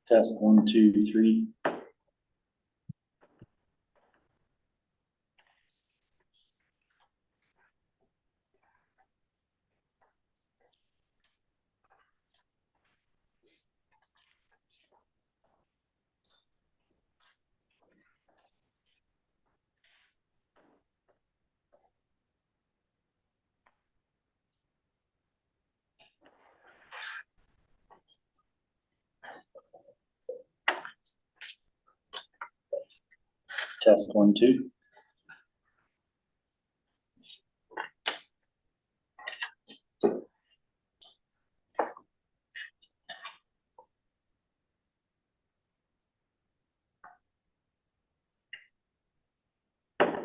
Test 1, 2, 3. Test 1, 2.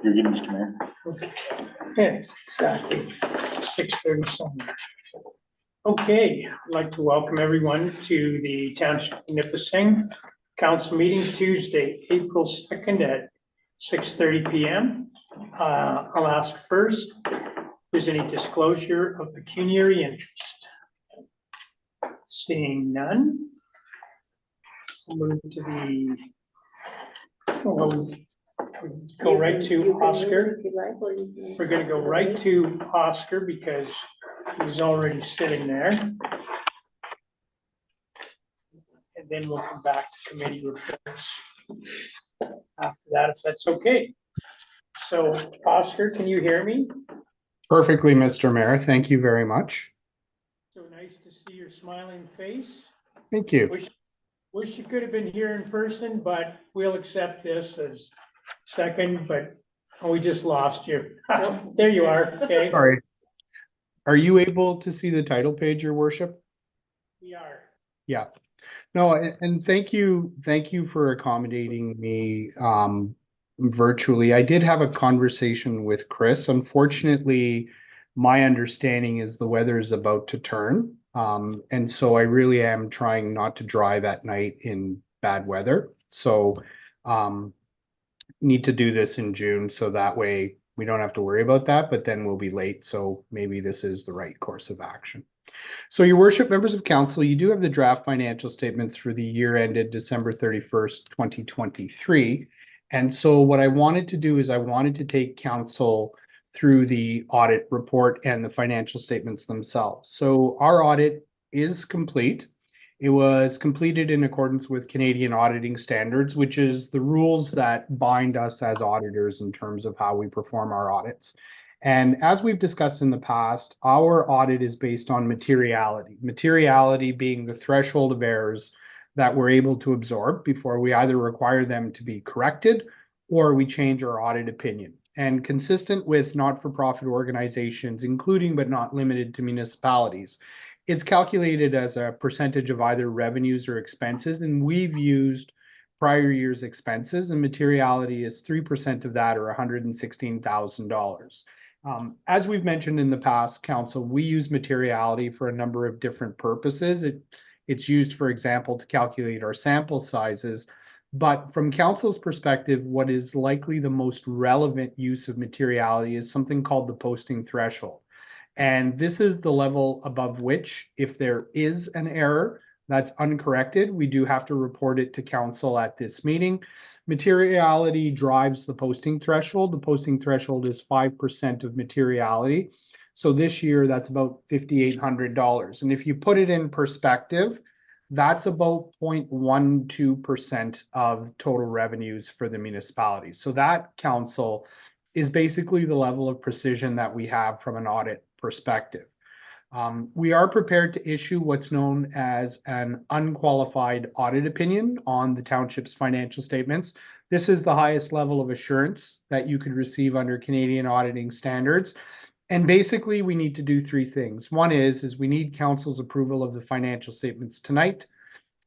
You're good, Mr. Mayor. Yes, exactly. 6:37. Okay, I'd like to welcome everyone to the Township of Nipissing Council meeting Tuesday, April 2nd at 6:30 PM. I'll ask first, if there's any disclosure of pecuniary interest. Seeing none. We'll move to we'll go right to Oscar. We're gonna go right to Oscar because he's already sitting there. And then we'll come back to committee reports after that, if that's okay. So Oscar, can you hear me? Perfectly, Mr. Mayor. Thank you very much. So nice to see your smiling face. Thank you. Wish you could have been here in person, but we'll accept this as second, but we just lost you. There you are, okay? Sorry. Are you able to see the title page, Your Worship? We are. Yeah. No, and thank you for accommodating me virtually. I did have a conversation with Chris. Unfortunately, my understanding is the weather is about to turn. And so I really am trying not to drive at night in bad weather. So need to do this in June so that way we don't have to worry about that, but then we'll be late. So maybe this is the right course of action. So Your Worship, members of council, you do have the draft financial statements for the year ended December 31st, 2023. And so what I wanted to do is I wanted to take council through the audit report and the financial statements themselves. So our audit is complete. It was completed in accordance with Canadian auditing standards, which is the rules that bind us as auditors in terms of how we perform our audits. And as we've discussed in the past, our audit is based on materiality. Materiality being the threshold of errors that we're able to absorb before we either require them to be corrected or we change our audit opinion. And consistent with not-for-profit organizations, including but not limited to municipalities, it's calculated as a percentage of either revenues or expenses, and we've used prior year's expenses, and materiality is 3% of that, or $116,000. As we've mentioned in the past, council, we use materiality for a number of different purposes. It's used, for example, to calculate our sample sizes. But from council's perspective, what is likely the most relevant use of materiality is something called the posting threshold. And this is the level above which, if there is an error that's uncorrected, we do have to report it to council at this meeting. Materiality drives the posting threshold. The posting threshold is 5% of materiality. So this year, that's about $5,800. And if you put it in perspective, that's about 0.12% of total revenues for the municipality. So that, council, is basically the level of precision that we have from an audit perspective. We are prepared to issue what's known as an unqualified audit opinion on the township's financial statements. This is the highest level of assurance that you could receive under Canadian auditing standards. And basically, we need to do three things. One is we need council's approval of the financial statements tonight.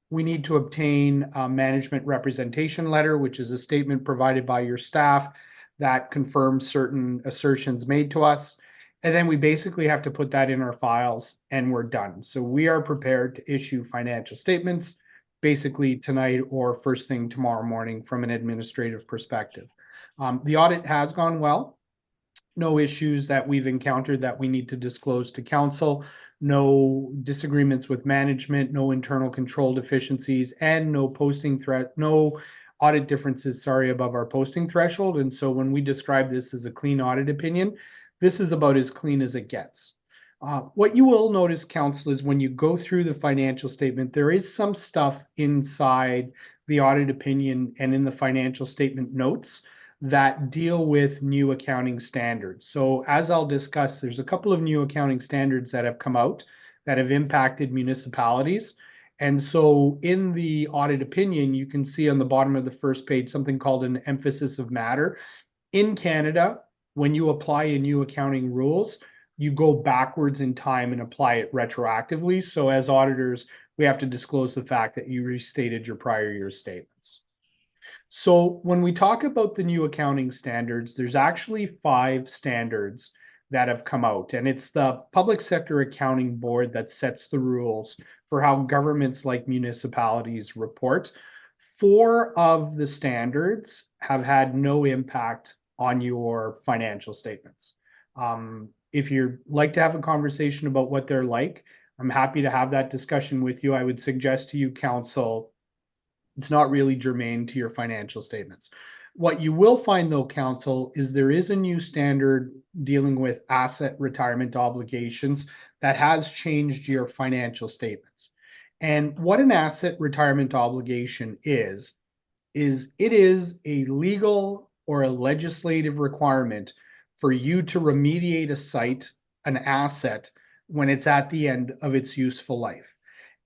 We need to obtain a management representation letter, which is a statement provided by your staff that confirms certain assertions made to us. And then we basically have to put that in our files and we're done. So we are prepared to issue financial statements basically tonight or first thing tomorrow morning from an administrative perspective. The audit has gone well. no issues that we've encountered that we need to disclose to council, no disagreements with management, no internal control deficiencies, and no audit differences, sorry, above our posting threshold. And so when we describe this as a clean audit opinion, this is about as clean as it gets. What you will notice, council, is when you go through the financial statement, there is some stuff inside the audit opinion and in the financial statement notes that deal with new accounting standards. So as I'll discuss, there's a couple of new accounting standards that have come out that have impacted municipalities. And so in the audit opinion, you can see on the bottom of the first page something called an emphasis of matter. In Canada, when you apply a new accounting rules, you go backwards in time and apply it retroactively. So as auditors, we have to disclose the fact that you restated your prior year statements. So when we talk about the new accounting standards, there's actually 5 standards that have come out, and it's the Public Sector Accounting Board that sets the rules for how governments like municipalities report. 4 of the standards have had no impact on your financial statements. If you'd like to have a conversation about what they're like, I'm happy to have that discussion with you. I would suggest to you, council, it's not really germane to your financial statements. What you will find, though, council, is there is a new standard dealing with asset retirement obligations that has changed your financial statements. And what an asset retirement obligation is it is a legal or a legislative requirement for you to remediate a site, an asset, when it's at the end of its useful life.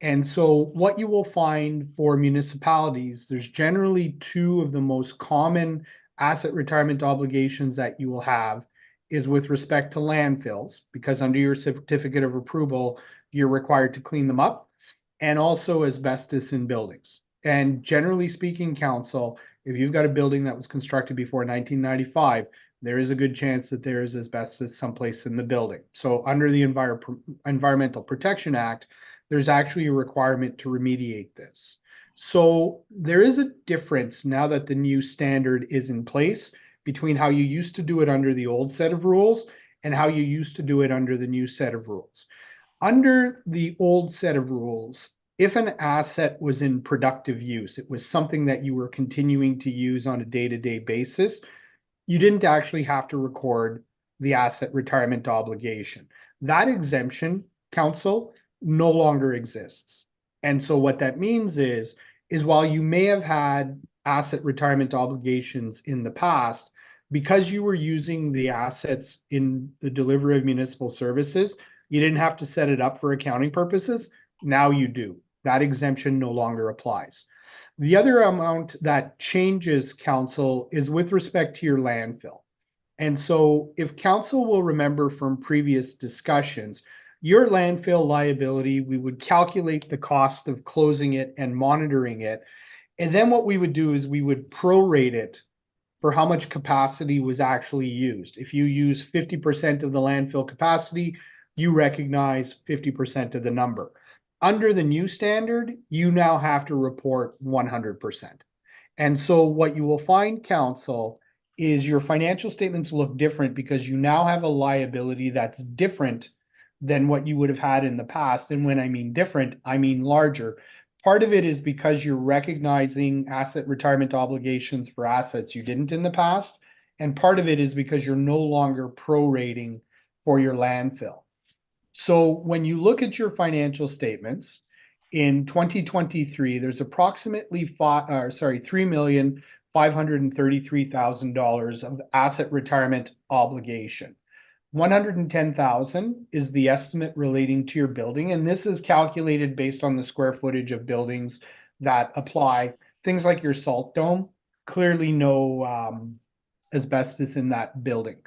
And so what you will find for municipalities, there's generally 2 of the most common asset retirement obligations that you will have is with respect to landfills, because under your certificate of approval, you're required to clean them up, and also asbestos in buildings. And generally speaking, council, if you've got a building that was constructed before 1995, there is a good chance that there is asbestos someplace in the building. So under the Environmental Protection Act, there's actually a requirement to remediate this. So there is a difference now that the new standard is in place between how you used to do it under the old set of rules and how you used to do it under the new set of rules. Under the old set of rules, if an asset was in productive use, it was something that you were continuing to use on a day-to-day basis, you didn't actually have to record the asset retirement obligation. That exemption, council, no longer exists. And so what that means is while you may have had asset retirement obligations in the past, because you were using the assets in the delivery of municipal services, you didn't have to set it up for accounting purposes. Now you do. That exemption no longer applies. The other amount that changes, council, is with respect to your landfill. And so if council will remember from previous discussions, your landfill liability, we would calculate the cost of closing it and monitoring it. And then what we would do is we would prorate it for how much capacity was actually used. If you use 50% of the landfill capacity, you recognize 50% of the number. Under the new standard, you now have to report 100%. And so what you will find, council, is your financial statements look different because you now have a liability that's different than what you would have had in the past. And when I mean different, I mean larger. Part of it is because you're recognizing asset retirement obligations for assets you didn't in the past. And part of it is because you're no longer prorating for your landfill. So when you look at your financial statements in 2023, there's approximately $3,533,000 of asset retirement obligation. 110,000 is the estimate relating to your building, and this is calculated based on the square footage of buildings that apply. Things like your salt dome, clearly no asbestos in that building.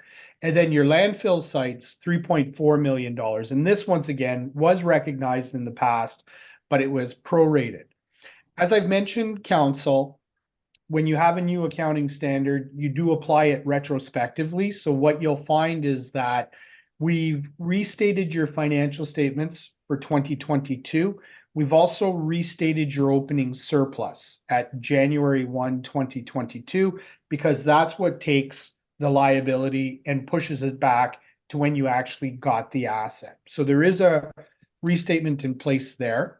And then your landfill sites, $3.4 million. And this, once again, was recognized in the past, but it was prorated. As I've mentioned, council, when you have a new accounting standard, you do apply it retrospectively. So what you'll find is that we've restated your financial statements for 2022. We've also restated your opening surplus at January 1, 2022, because that's what takes the liability and pushes it back to when you actually got the asset. So there is a restatement in place there.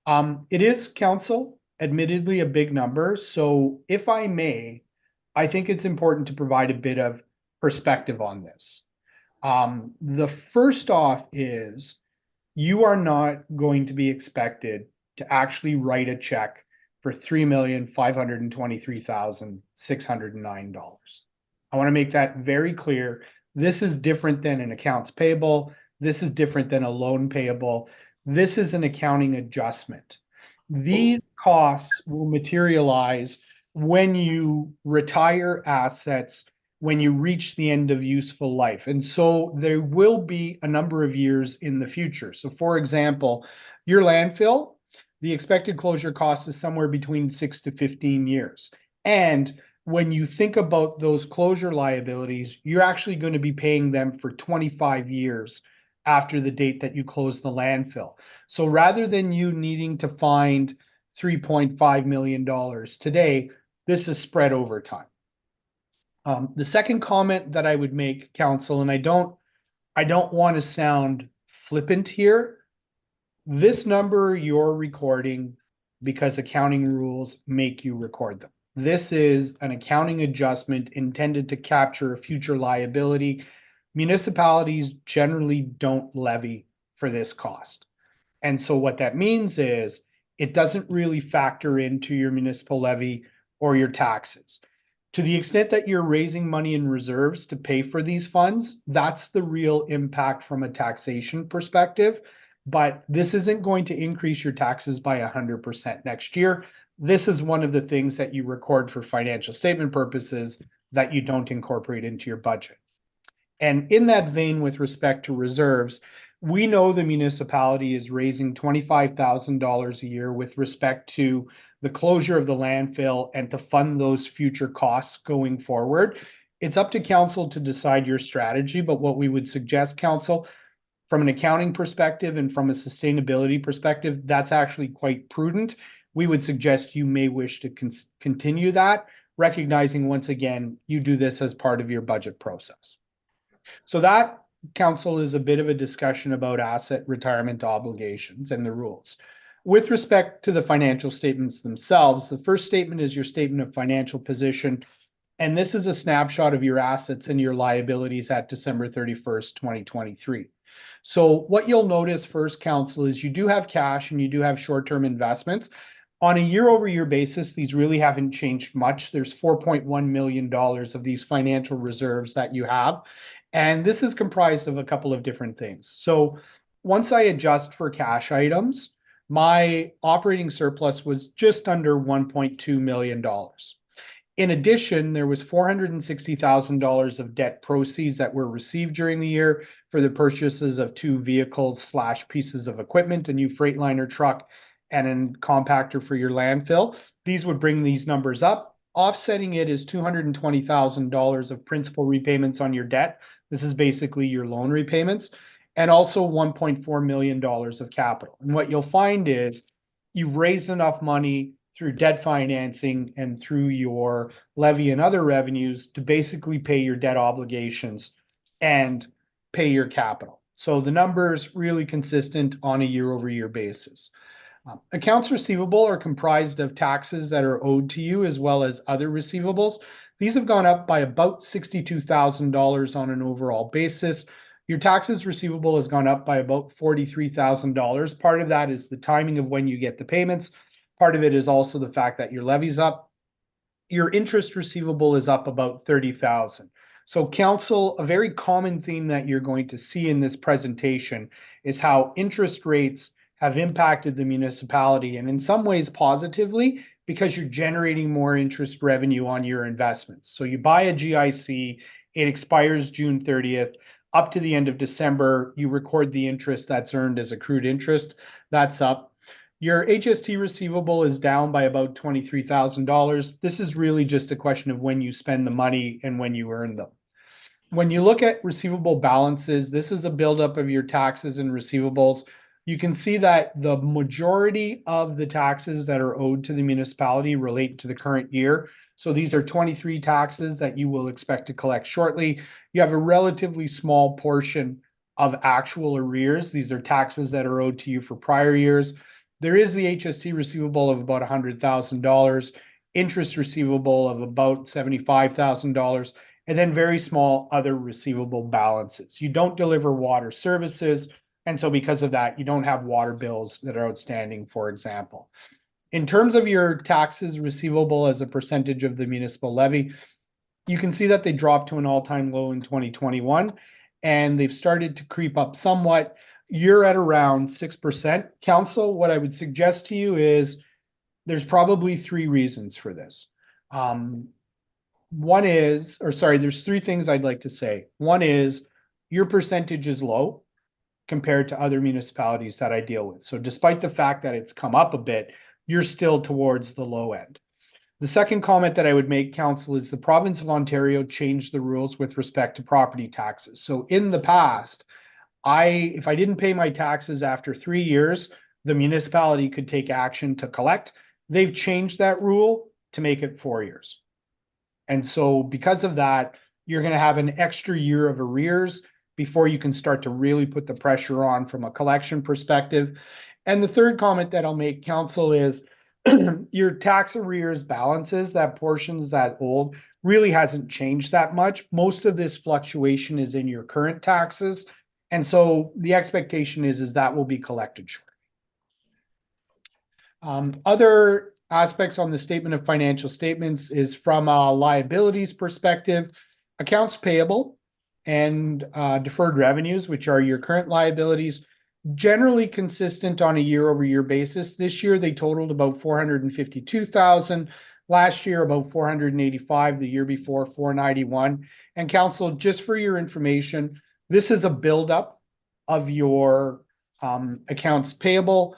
It is, council, admittedly a big number. So if I may, I think it's important to provide a bit of perspective on this. The first off is you are not going to be expected to actually write a check for $3,523,609. I want to make that very clear. This is different than an accounts payable. This is different than a loan payable. This is an accounting adjustment. These costs will materialize when you retire assets, when you reach the end of useful life. And so there will be a number of years in the future. So for example, your landfill, the expected closure cost is somewhere between 6 to 15 years. And when you think about those closure liabilities, you're actually going to be paying them for 25 years after the date that you close the landfill. So rather than you needing to find $3.5 million today, this is spread over time. The second comment that I would make, council, and I don't want to sound flippant here. This number you're recording because accounting rules make you record them. This is an accounting adjustment intended to capture a future liability. Municipalities generally don't levy for this cost. And so what that means is it doesn't really factor into your municipal levy or your taxes. To the extent that you're raising money in reserves to pay for these funds, that's the real impact from a taxation perspective. But this isn't going to increase your taxes by 100% next year. This is one of the things that you record for financial statement purposes that you don't incorporate into your budget. And in that vein, with respect to reserves, we know the municipality is raising $25,000 a year with respect to the closure of the landfill and to fund those future costs going forward. It's up to council to decide your strategy, but what we would suggest, council, from an accounting perspective and from a sustainability perspective, that's actually quite prudent. We would suggest you may wish to continue that, recognizing once again, you do this as part of your budget process. So that, council, is a bit of a discussion about asset retirement obligations and the rules. With respect to the financial statements themselves, the first statement is your statement of financial position, and this is a snapshot of your assets and your liabilities at December 31st, 2023. So what you'll notice first, council, is you do have cash and you do have short-term investments. On a year-over-year basis, these really haven't changed much. There's $4.1 million of these financial reserves that you have, and this is comprised of a couple of different things. So once I adjust for cash items, my operating surplus was just under $1.2 million. In addition, there was $460,000 of debt proceeds that were received during the year for the purchases of 2 vehicles / pieces of equipment, a new Freightliner truck and a compactor for your landfill. These would bring these numbers up. Offsetting it is $220,000 of principal repayments on your debt. This is basically your loan repayments, and also $1.4 million of capital. And what you'll find is you've raised enough money through debt financing and through your levy and other revenues to basically pay your debt obligations and pay your capital. So the numbers really consistent on a year-over-year basis. Accounts receivable are comprised of taxes that are owed to you as well as other receivables. These have gone up by about $62,000 on an overall basis. Your taxes receivable has gone up by about $43,000. Part of that is the timing of when you get the payments. Part of it is also the fact that your levy's up. Your interest receivable is up about $30,000. So council, a very common theme that you're going to see in this presentation is how interest rates have impacted the municipality, and in some ways positively, because you're generating more interest revenue on your investments. So you buy a GIC, it expires June 30th. Up to the end of December, you record the interest that's earned as accrued interest. That's up. Your HST receivable is down by about $23,000. This is really just a question of when you spend the money and when you earn them. When you look at receivable balances, this is a buildup of your taxes and receivables. You can see that the majority of the taxes that are owed to the municipality relate to the current year. So these are 23 taxes that you will expect to collect shortly. You have a relatively small portion of actual arrears. These are taxes that are owed to you for prior years. There is the HST receivable of about $100,000, interest receivable of about $75,000, and then very small other receivable balances. You don't deliver water services, and so because of that, you don't have water bills that are outstanding, for example. In terms of your taxes receivable as a percentage of the municipal levy, you can see that they dropped to an all-time low in 2021, and they've started to creep up somewhat. You're at around 6%. Council, what I would suggest to you is there's probably three reasons for this. There's three things I'd like to say. One is your percentage is low compared to other municipalities that I deal with. So despite the fact that it's come up a bit, you're still towards the low end. The second comment that I would make, Council, is the province of Ontario changed the rules with respect to property taxes. So in the past, if I didn't pay my taxes after 3 years, the municipality could take action to collect. They've changed that rule to make it 4 years. And so because of that, you're going to have an extra year of arrears before you can start to really put the pressure on from a collection perspective. And the third comment that I'll make, Council, is your tax arrears balances, that portions that old, really hasn't changed that much. Most of this fluctuation is in your current taxes. And so the expectation is that will be collected shortly. Other aspects on the statement of financial statements is from a liabilities perspective, accounts payable and deferred revenues, which are your current liabilities, generally consistent on a year-over-year basis. This year, they totaled about 452,000. Last year, about 485. The year before, 491. And Council, just for your information, this is a buildup of your accounts payable.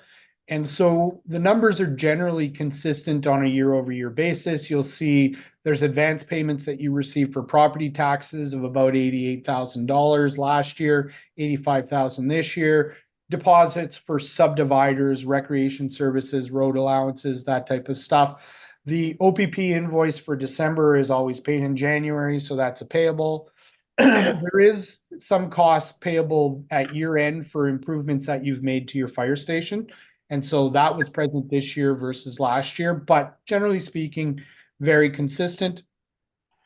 And so the numbers are generally consistent on a year-over-year basis. You'll see there's advance payments that you receive for property taxes of about $88,000 last year, $85,000 this year. Deposits for subdividers, recreation services, road allowances, that type of stuff. The OPP invoice for December is always paid in January, so that's a payable. There is some costs payable at year end for improvements that you've made to your fire station. And so that was present this year versus last year, but generally speaking, very consistent.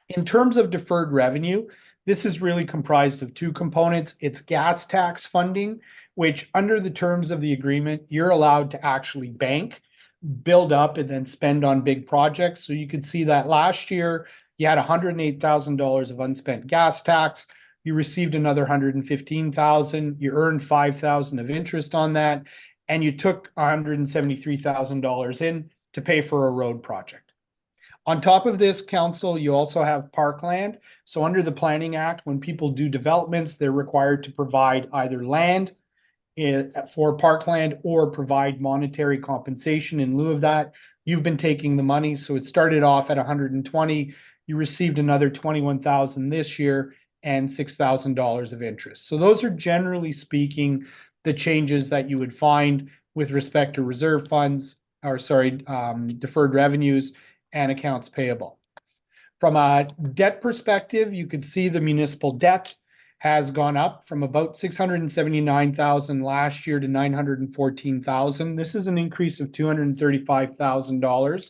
In terms of deferred revenue, this is really comprised of two components. It's gas tax funding, which under the terms of the agreement, you're allowed to actually bank, build up, and then spend on big projects. So you could see that last year, you had $108,000 of unspent gas tax. You received another $115,000. You earned $5,000 of interest on that. And you took $173,000 in to pay for a road project. On top of this, Council, you also have parkland. So under the Planning Act, when people do developments, they're required to provide either land for parkland or provide monetary compensation in lieu of that. You've been taking the money. So it started off at 120. You received another 21,000 this year and $6,000 of interest. So those are generally speaking the changes that you would find with respect to reserve funds, deferred revenues and accounts payable. From a debt perspective, you could see the municipal debt has gone up from about 679,000 last year to 914,000. This is an increase of $235,000.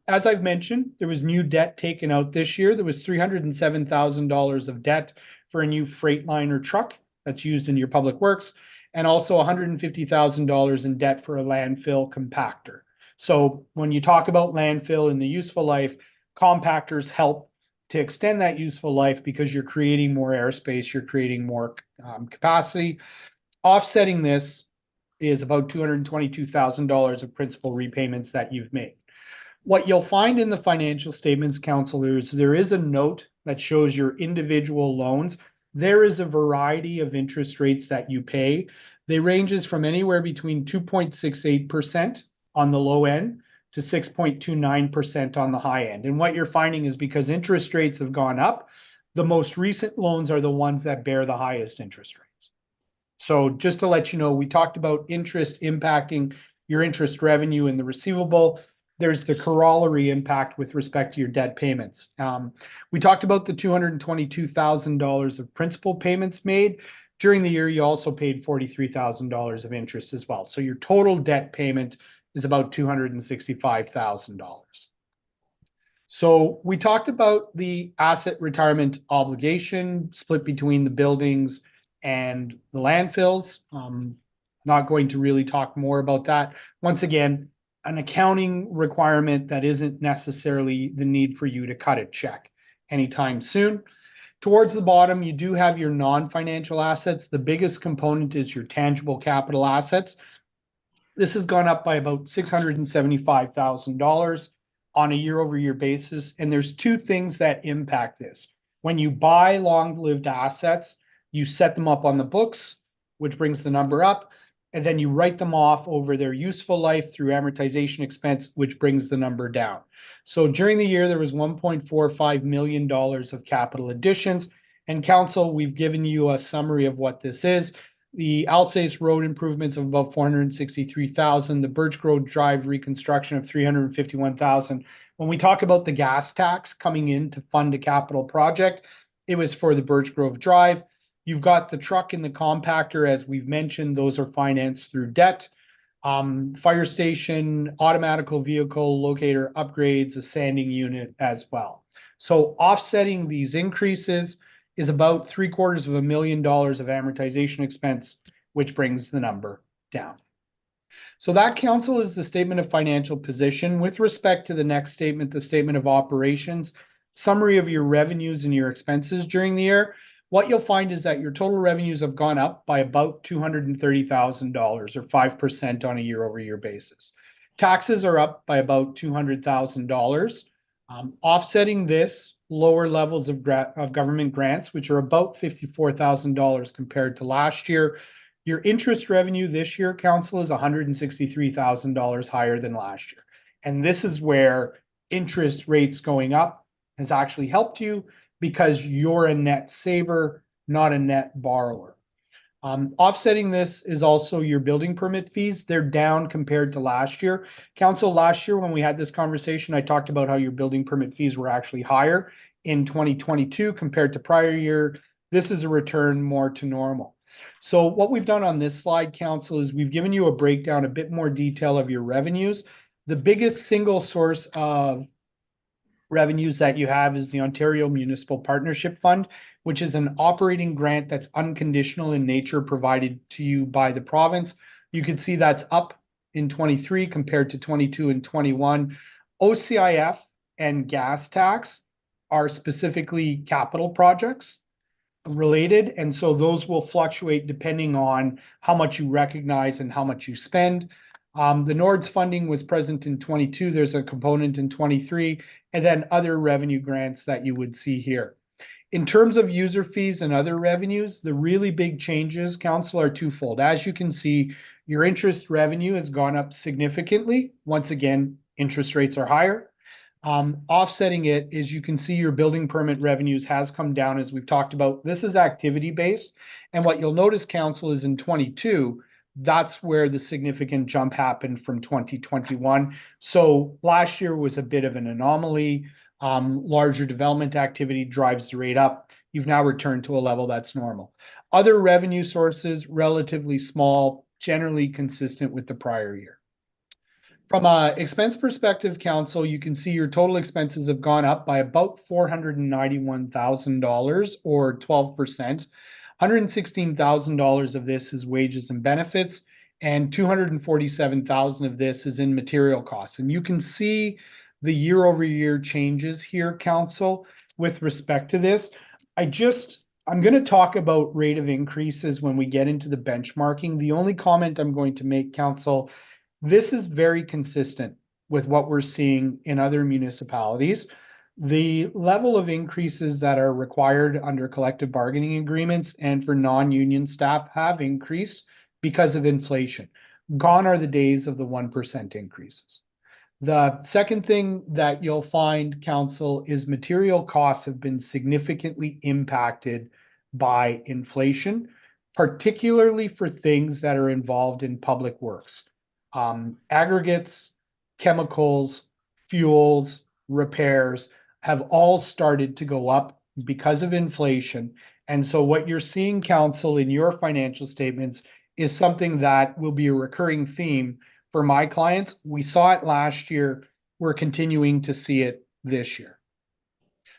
As I've mentioned, there was new debt taken out this year. There was $307,000 of debt for a new Freightliner truck that's used in your public works, and also $150,000 in debt for a landfill compactor. So when you talk about landfill and the useful life, compactors help to extend that useful life because you're creating more airspace, you're creating more capacity. Offsetting this is about $222,000 of principal repayments that you've made. What you'll find in the financial statements, councilors, there is a note that shows your individual loans. There is a variety of interest rates that you pay. They ranges from anywhere between 2.68% on the low end to 6.29% on the high end. And what you're finding is because interest rates have gone up, the most recent loans are the ones that bear the highest interest rates. So just to let you know, we talked about interest impacting your interest revenue in the receivable. there's the corollary impact with respect to your debt payments. We talked about the $222,000 of principal payments made. During the year, you also paid $43,000 of interest as well. So your total debt payment is about $265,000. So we talked about the asset retirement obligation split between the buildings and the landfills. Not going to really talk more about that. Once again, an accounting requirement that isn't necessarily the need for you to cut a check anytime soon. Towards the bottom, you do have your non-financial assets. The biggest component is your tangible capital assets. This has gone up by about $675,000 on a year-over-year basis. And there's two things that impact this. When you buy long-lived assets, you set them up on the books, which brings the number up, and then you write them off over their useful life through amortization expense, which brings the number down. So during the year, there was $1.45 million of capital additions. And council, we've given you a summary of what this is. The Alsace Road improvements of about $463,000, the Birch Grove Drive reconstruction of $351,000. When we talk about the gas tax coming in to fund a capital project, it was for the Birch Grove Drive. You've got the truck and the compactor, as we've mentioned, those are financed through debt. Fire station, automatical vehicle locator upgrades, a sanding unit as well. So offsetting these increases is about $750,000 of amortization expense, which brings the number down. So that, council, is the statement of financial position. With respect to the next statement, the statement of operations, summary of your revenues and your expenses during the year, what you'll find is that your total revenues have gone up by about $230,000 or 5% on a year-over-year basis. Taxes are up by about $200,000. Offsetting this, lower levels of government grants, which are about $54,000 compared to last year. Your interest revenue this year, council, is $163,000 higher than last year. And this is where interest rates going up has actually helped you, because you're a net saver, not a net borrower. Offsetting this is also your building permit fees. They're down compared to last year. Council, last year when we had this conversation, I talked about how your building permit fees were actually higher in 2022 compared to prior year. This is a return more to normal. So what we've done on this slide, council, is we've given you a breakdown, a bit more detail of your revenues. The biggest single source of revenues that you have is the Ontario Municipal Partnership Fund, which is an operating grant that's unconditional in nature provided to you by the province. You can see that's up in 23 compared to 22 and 21. OCIF and gas tax are specifically capital projects related, and so those will fluctuate depending on how much you recognize and how much you spend. The NORDS funding was present in 22. There's a component in 23, and then other revenue grants that you would see here. In terms of user fees and other revenues, the really big changes, council, are twofold. As you can see, your interest revenue has gone up significantly. Once again, interest rates are higher. Offsetting it is, you can see your building permit revenues has come down, as we've talked about. This is activity based. And what you'll notice, council, is in 22, that's where the significant jump happened from 2021. So last year was a bit of an anomaly. Larger development activity drives the rate up. You've now returned to a level that's normal. Other revenue sources, relatively small, generally consistent with the prior year. From an expense perspective, council, you can see your total expenses have gone up by about $491,000 or 12%. $116,000 of this is wages and benefits, and $247,000 of this is in material costs. And you can see the year-over-year changes here, council, with respect to this. I'm going to talk about rate of increases when we get into the benchmarking. The only comment I'm going to make, council, this is very consistent with what we're seeing in other municipalities. The level of increases that are required under collective bargaining agreements and for non-union staff have increased because of inflation. Gone are the days of the 1% increases. The second thing that you'll find, council, is material costs have been significantly impacted by inflation, particularly for things that are involved in public works. Aggregates, chemicals, fuels, repairs have all started to go up because of inflation. And so what you're seeing, council, in your financial statements is something that will be a recurring theme for my clients. We saw it last year. We're continuing to see it this year.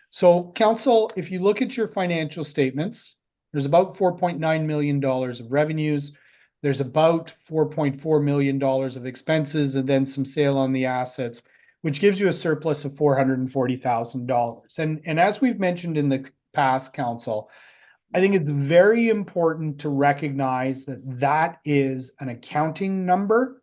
So council, if you look at your financial statements, there's about $4.9 million of revenues. There's about $4.4 million of expenses and then some sale on the assets, which gives you a surplus of $440,000. And as we've mentioned in the past, council, I think it's very important to recognize that that is an accounting number.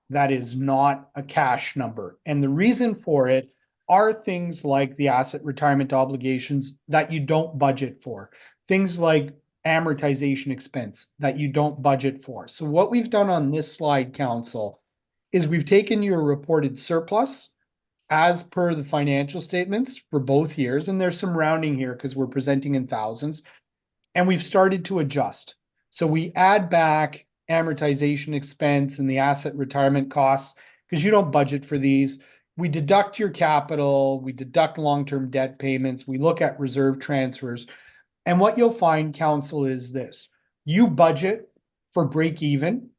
That is not a cash number. And the reason for it are things like the asset retirement obligations that you don't budget for, things like amortization expense that you don't budget for. So what we've done on this slide, council, is we've taken your reported surplus as per the financial statements for both years, and there's some rounding here because we're presenting in thousands, and we've started to adjust. So we add back amortization expense and the asset retirement costs because you don't budget for these. We deduct your capital, we deduct long-term debt payments, we look at reserve transfers. And what you'll find, council, is this. You budget for break even.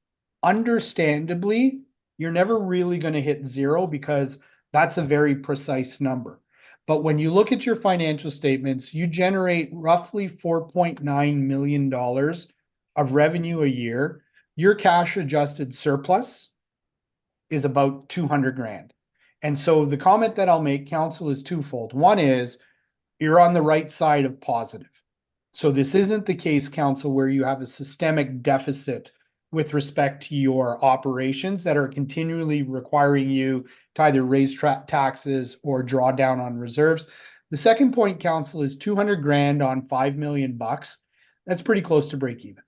Understandably, you're never really going to hit zero because that's a very precise number. But when you look at your financial statements, you generate roughly $4.9 million of revenue a year. Your cash adjusted surplus is about 200 grand. And so the comment that I'll make, council, is twofold. One is you're on the right side of positive. So this isn't the case, council, where you have a systemic deficit with respect to your operations that are continually requiring you to either raise taxes or draw down on reserves. The second point, council, is 200 grand on 5 million bucks. That's pretty close to break even.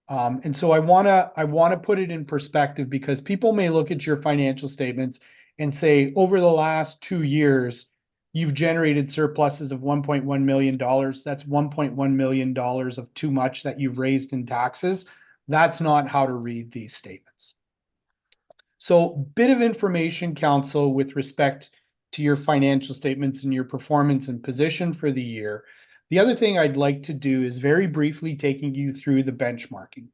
And so I wanna put it in perspective because people may look at your financial statements and say, over the last 2 years, you've generated surpluses of $1.1 million. That's $1.1 million of too much that you've raised in taxes. That's not how to read these statements. So, bit of information, council, with respect to your financial statements and your performance and position for the year. The other thing I'd like to do is very briefly taking you through the benchmarking.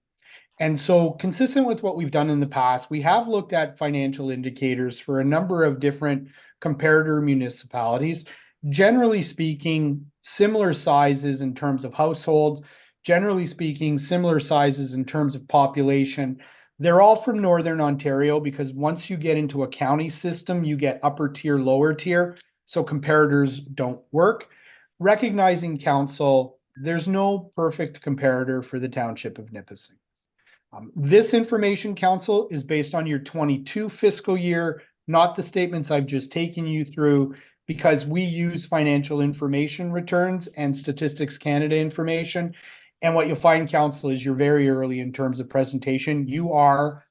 And so, consistent with what we've done in the past, we have looked at financial indicators for a number of different comparator municipalities. Generally speaking, similar sizes in terms of households, generally speaking, similar sizes in terms of population. They're all from Northern Ontario because once you get into a county system, you get upper tier, lower tier. So comparators don't work. Recognizing, council, there's no perfect comparator for the township of Nipissing. This information, council, is based on your 22 fiscal year, not the statements I've just taken you through, because we use financial information returns and Statistics Canada information. And what you'll find, council, is you're very early in terms of presentation. You are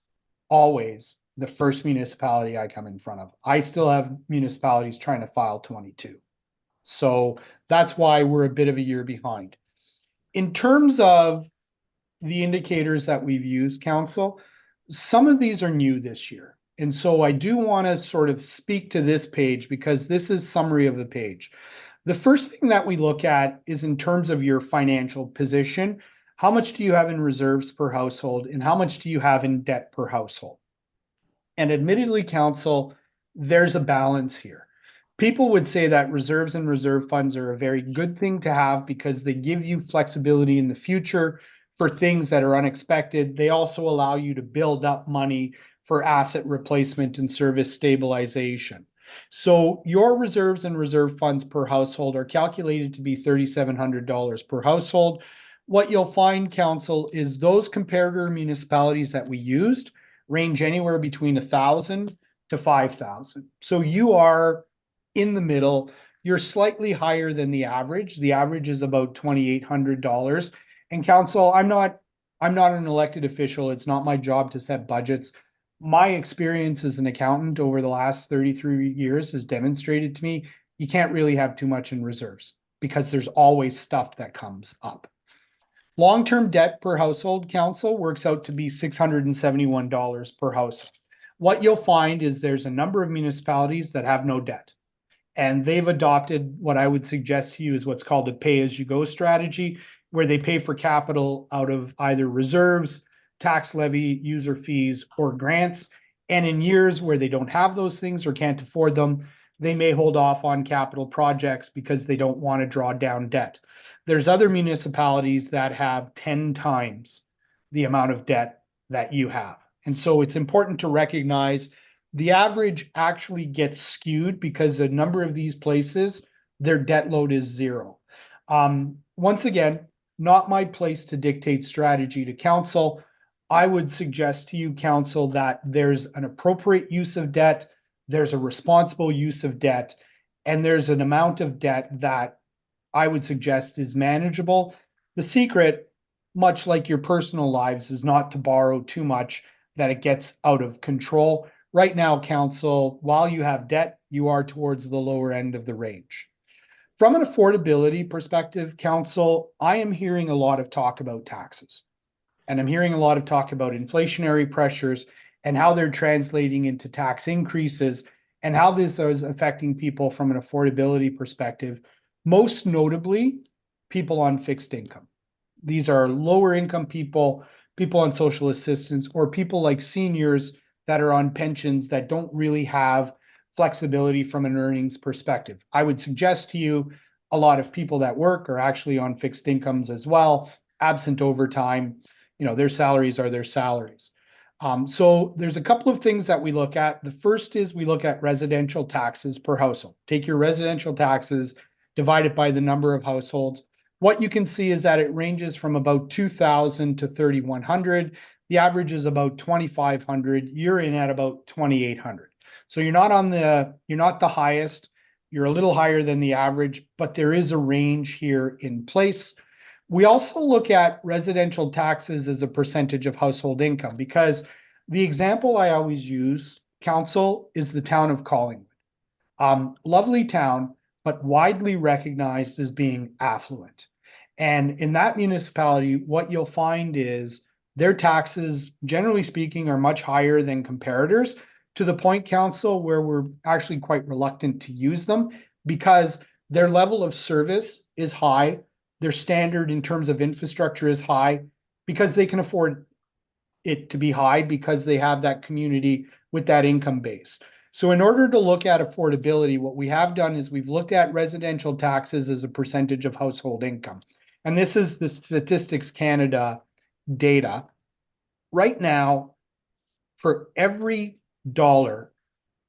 always the first municipality I come in front of. I still have municipalities trying to file 22. So that's why we're a bit of a year behind. In terms of the indicators that we've used, council, some of these are new this year. And so I do want to sort of speak to this page because this is summary of the page. The first thing that we look at is in terms of your financial position. How much do you have in reserves per household and how much do you have in debt per household? And admittedly, council, there's a balance here. People would say that reserves and reserve funds are a very good thing to have because they give you flexibility in the future for things that are unexpected. They also allow you to build up money for asset replacement and service stabilization. So your reserves and reserve funds per household are calculated to be $3,700 per household. What you'll find, council, is those comparator municipalities that we used range anywhere between 1,000 to 5,000. So you are in the middle. You're slightly higher than the average. The average is about $2,800. And council, I'm not an elected official. It's not my job to set budgets. My experience as an accountant over the last 33 years has demonstrated to me you can't really have too much in reserves because there's always stuff that comes up. Long-term debt per household, council, works out to be $671 per household. what you'll find is there's a number of municipalities that have no debt. And they've adopted what I would suggest to you is what's called a pay-as-you-go strategy, where they pay for capital out of either reserves, tax levy, user fees, or grants. And in years where they don't have those things or can't afford them, they may hold off on capital projects because they don't want to draw down debt. There's other municipalities that have 10 times the amount of debt that you have. And so it's important to recognize the average actually gets skewed because a number of these places, their debt load is zero. Once again, not my place to dictate strategy to council. I would suggest to you, council, that there's an appropriate use of debt, there's a responsible use of debt, and there's an amount of debt that I would suggest is manageable. The secret, much like your personal lives, is not to borrow too much that it gets out of control. Right now, council, while you have debt, you are towards the lower end of the range. From an affordability perspective, council, I am hearing a lot of talk about taxes. And I'm hearing a lot of talk about inflationary pressures and how they're translating into tax increases and how this is affecting people from an affordability perspective, most notably people on fixed income. These are lower income people, people on social assistance, or people like seniors that are on pensions that don't really have flexibility from an earnings perspective. I would suggest to you a lot of people that work are actually on fixed incomes as well, absent overtime. Their salaries are their salaries. So there's a couple of things that we look at. The first is we look at residential taxes per household. Take your residential taxes, divide it by the number of households. What you can see is that it ranges from about 2,000 to 3,100. The average is about 2,500. You're in at about 2,800. So you're not the highest. You're a little higher than the average, but there is a range here in place. We also look at residential taxes as a percentage of household income, because the example I always use, council, is the town of Collingwood. Lovely town, but widely recognized as being affluent. And in that municipality, what you'll find is their taxes, generally speaking, are much higher than comparators, to the point, council, where we're actually quite reluctant to use them because their level of service is high. Their standard in terms of infrastructure is high because they can afford it to be high because they have that community with that income base. So in order to look at affordability, what we have done is we've looked at residential taxes as a percentage of household income. And this is the Statistics Canada data. Right now, for every dollar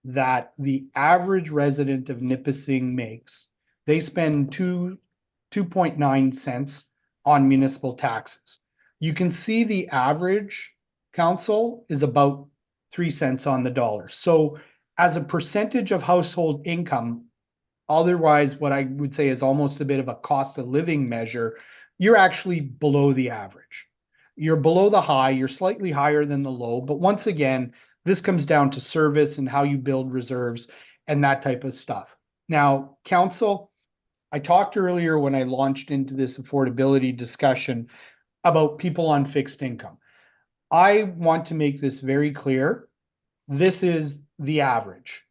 that the average resident of Nipissing makes, they spend 2.9 cents on municipal taxes. You can see the average, council, is about 3 cents on the dollar. So as a percentage of household income, otherwise what I would say is almost a bit of a cost of living measure, you're actually below the average. You're below the high, you're slightly higher than the low, but once again, this comes down to service and how you build reserves and that type of stuff. Now, council, I talked earlier when I launched into this affordability discussion about people on fixed income. I want to make this very clear. This is the average,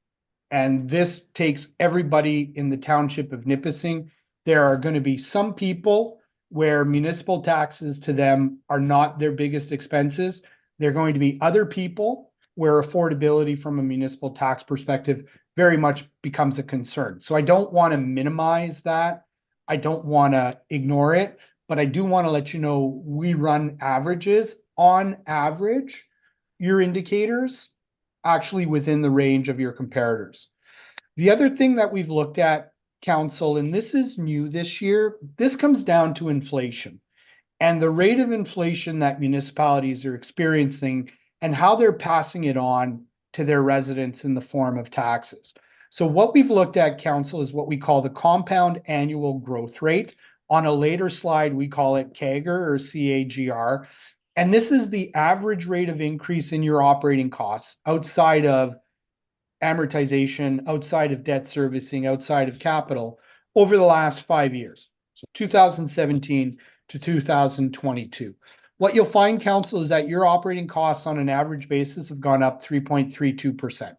and this takes everybody in the township of Nipissing. There are going to be some people where municipal taxes to them are not their biggest expenses. There are going to be other people where affordability from a municipal tax perspective very much becomes a concern. So I don't want to minimize that. I don't want to ignore it, but I do want to let you know we run averages. On average, your indicators actually within the range of your comparators. The other thing that we've looked at, council, and this is new this year, this comes down to inflation and the rate of inflation that municipalities are experiencing and how they're passing it on to their residents in the form of taxes. So what we've looked at, council, is what we call the compound annual growth rate. On a later slide, we call it CAGR or CAGR. And this is the average rate of increase in your operating costs outside of amortization, outside of debt servicing, outside of capital over the last 5 years. So 2017 to 2022. what you'll find, council, is that your operating costs on an average basis have gone up 3.32%.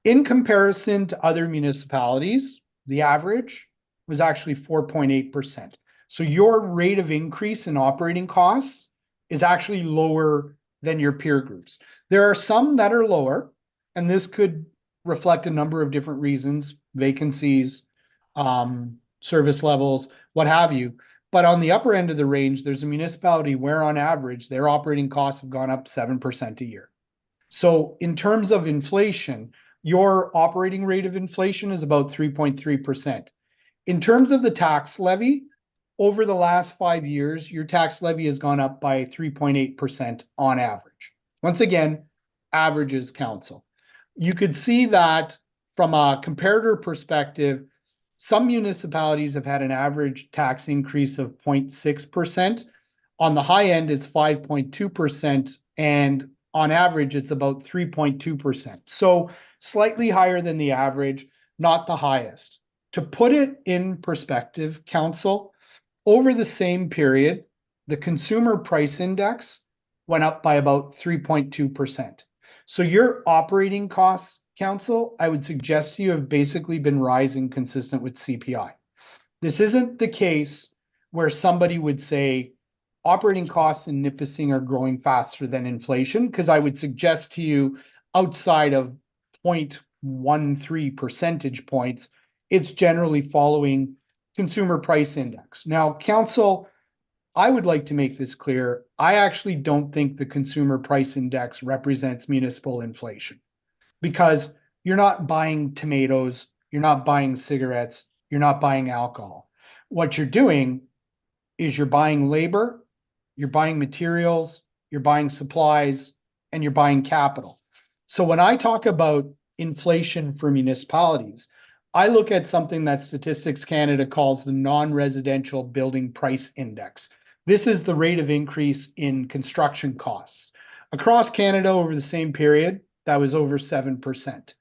In comparison to other municipalities, the average was actually 4.8%. So your rate of increase in operating costs is actually lower than your peer groups. There are some that are lower, and this could reflect a number of different reasons, vacancies, service levels, what have you. But on the upper end of the range, there's a municipality where on average, their operating costs have gone up 7% a year. So in terms of inflation, your operating rate of inflation is about 3.3%. In terms of the tax levy, over the last 5 years, your tax levy has gone up by 3.8% on average. Once again, averages, council. You could see that from a comparator perspective, some municipalities have had an average tax increase of 0.6%. On the high end, it's 5.2%, and on average, it's about 3.2%. So slightly higher than the average, not the highest. To put it in perspective, council, over the same period, the consumer price index went up by about 3.2%. So your operating costs, council, I would suggest to you have basically been rising consistent with CPI. This isn't the case where somebody would say operating costs in Nipissing are growing faster than inflation, because I would suggest to you outside of 0.13 percentage points, it's generally following consumer price index. Now, council, I would like to make this clear. I actually don't think the consumer price index represents municipal inflation, because you're not buying tomatoes, you're not buying cigarettes, you're not buying alcohol. What you're doing is you're buying labor, you're buying materials, you're buying supplies, and you're buying capital. So when I talk about inflation for municipalities, I look at something that Statistics Canada calls the non-residential building price index. This is the rate of increase in construction costs. Across Canada over the same period, that was over 7%.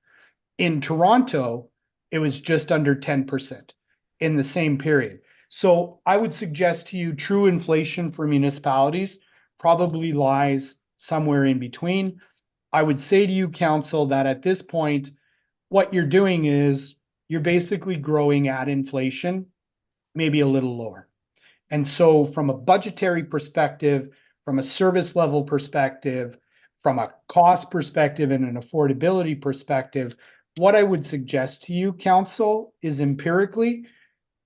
In Toronto, it was just under 10% in the same period. So I would suggest to you true inflation for municipalities probably lies somewhere in between. I would say to you, council, that at this point, what you're doing is you're basically growing at inflation, maybe a little lower. And so from a budgetary perspective, from a service level perspective, from a cost perspective and an affordability perspective, what I would suggest to you, council, is empirically,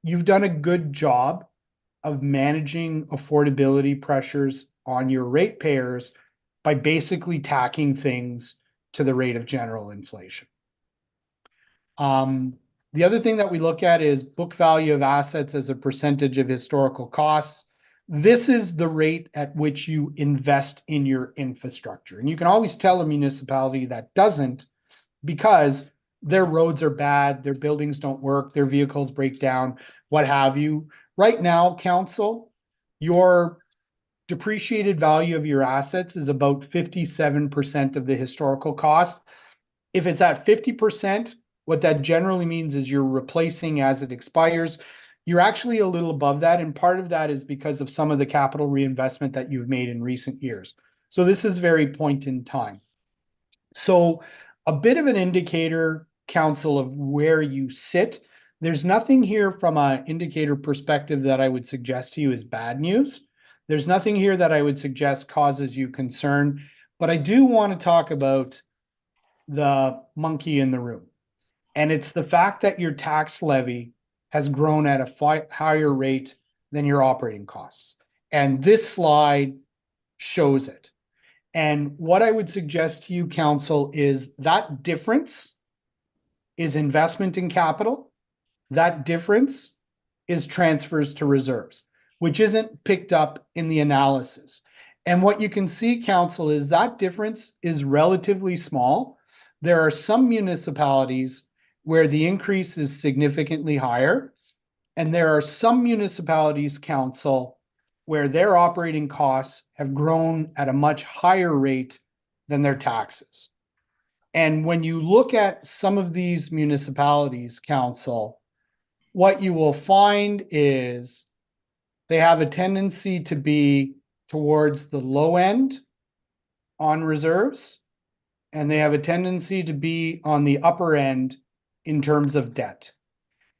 you've done a good job of managing affordability pressures on your ratepayers by basically tacking things to the rate of general inflation. The other thing that we look at is book value of assets as a percentage of historical costs. This is the rate at which you invest in your infrastructure. And you can always tell a municipality that doesn't, because their roads are bad, their buildings don't work, their vehicles break down, what have you. Right now, council, your depreciated value of your assets is about 57% of the historical cost. If it's at 50%, what that generally means is you're replacing as it expires. You're actually a little above that, and part of that is because of some of the capital reinvestment that you've made in recent years. So this is very point in time. So a bit of an indicator, council, of where you sit. There's nothing here from an indicator perspective that I would suggest to you is bad news. There's nothing here that I would suggest causes you concern, but I do want to talk about the monkey in the room. And it's the fact that your tax levy has grown at a higher rate than your operating costs. And this slide shows it. And what I would suggest to you, council, is that difference is investment in capital. That difference is transfers to reserves, which isn't picked up in the analysis. And what you can see, council, is that difference is relatively small. There are some municipalities where the increase is significantly higher, and there are some municipalities, council, where their operating costs have grown at a much higher rate than their taxes. And when you look at some of these municipalities, council, what you will find is they have a tendency to be towards the low end on reserves, and they have a tendency to be on the upper end in terms of debt.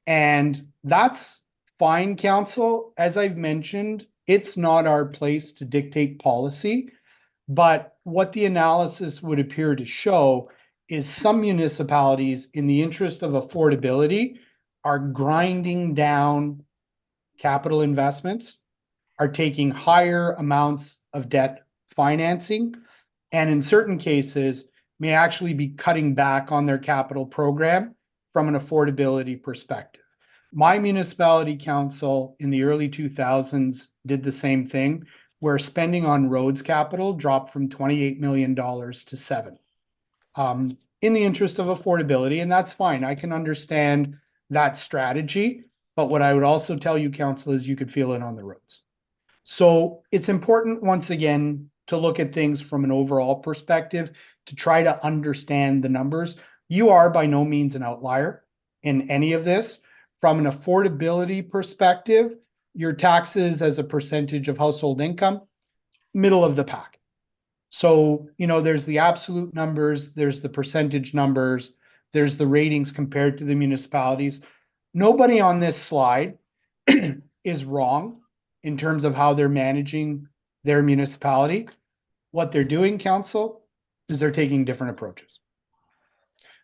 And that's fine, council. As I've mentioned, it's not our place to dictate policy, but what the analysis would appear to show is some municipalities, in the interest of affordability, are grinding down capital investments, are taking higher amounts of debt financing, and in certain cases may actually be cutting back on their capital program from an affordability perspective. My municipality council in the early 2000s did the same thing, where spending on roads capital dropped from $28 million to $7 million, in the interest of affordability, and that's fine. I can understand that strategy, but what I would also tell you, council, is you could feel it on the roads. So it's important, once again, to look at things from an overall perspective, to try to understand the numbers. You are by no means an outlier in any of this. From an affordability perspective, your taxes as a percentage of household income, middle of the pack. So, there's the absolute numbers, there's the percentage numbers, there's the ratings compared to the municipalities. Nobody on this slide is wrong in terms of how they're managing their municipality. What they're doing, council, is they're taking different approaches.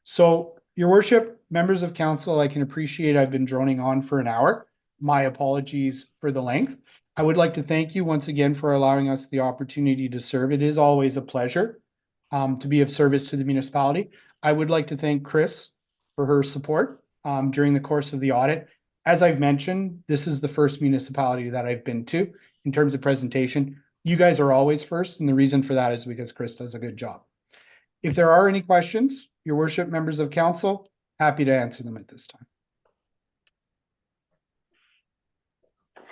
So, your worship, members of council, I can appreciate I've been droning on for an hour. My apologies for the length. I would like to thank you once again for allowing us the opportunity to serve. It is always a pleasure to be of service to the municipality. I would like to thank Chris for her support during the course of the audit. As I've mentioned, this is the first municipality that I've been to in terms of presentation. You guys are always first, and the reason for that is because Chris does a good job. If there are any questions, your worship, members of council, happy to answer them at this time.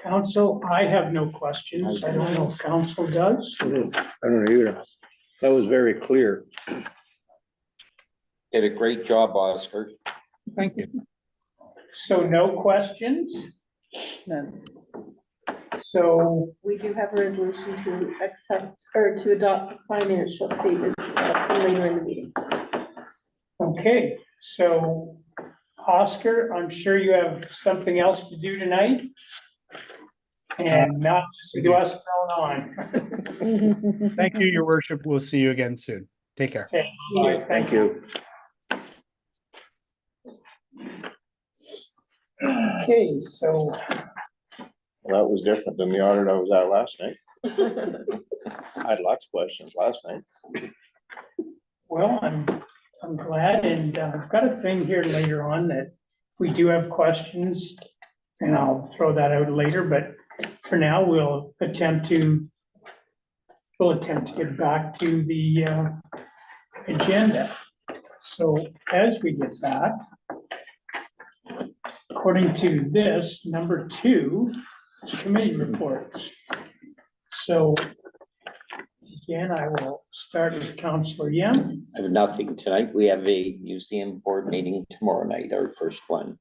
Council, I have no questions. I don't know if council does. I don't either. That was very clear. Did a great job, Oscar. Thank you. So no questions? None. So, We do have a resolution to accept or to adopt financial statements later in the meeting. okay, so Oscar, I'm sure you have something else to do tonight. And not to do us thrown on. Thank you, your worship. We'll see you again soon. Take care. Okay, bye. Thank you. Okay, so Well, that was different than the audit I was at last night. I had lots of questions last night. well, I'm glad, and I've got a thing here later on that we do have questions, and I'll throw that out later, but for now, we'll attempt to get back to the agenda. So as we get back, according to this, number 2, is committee reports. So again, I will start with Councillor Yem. I have nothing tonight. We have a museum board meeting tomorrow night, our first one.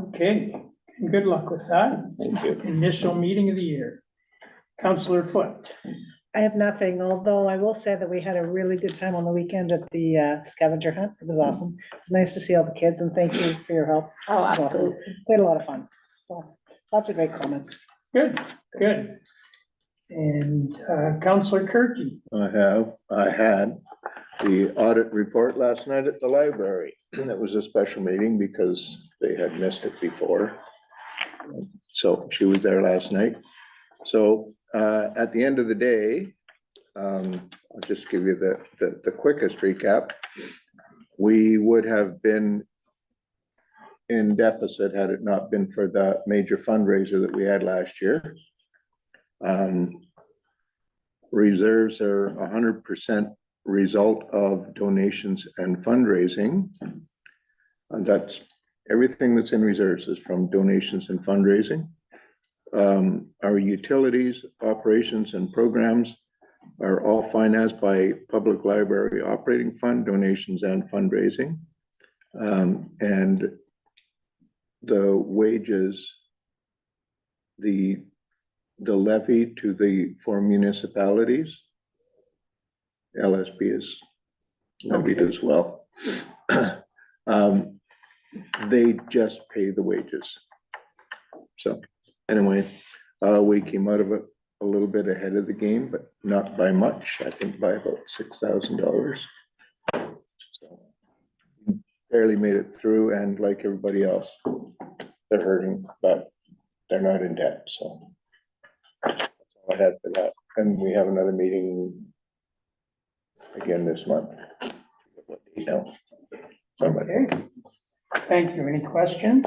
Okay, and good luck with that. Thank you. Initial meeting of the year. Councillor Foot. I have nothing, although I will say that we had a really good time on the weekend at the scavenger hunt. It was awesome. It's nice to see all the kids, and thank you for your help. Oh, It was awesome. absolutely. We had a lot of fun. So lots of great comments. Good, good. And Councillor Kirky. I had the audit report last night at the library. It was a special meeting because they had missed it before. So she was there last night. So at the end of the day, I'll just give you the quickest recap. We would have been in deficit had it not been for the major fundraiser that we had last year. Reserves are 100% result of donations and fundraising. And that's everything that's in reserves is from donations and fundraising. Our utilities, operations, and programs are all financed by Public Library Operating Fund, donations and fundraising. And the wages, the the levy to the 4 municipalities. LSP is levied Okay. as well. They just pay the wages. So anyway, we came out of it a little bit ahead of the game, but not by much, I think by about $6,000. So barely made it through, and like everybody else, they're hurting, but they're not in debt, so. That's all I had for that, and we have another meeting again this month. What date now? Somebody. Okay, thank you. Any questions?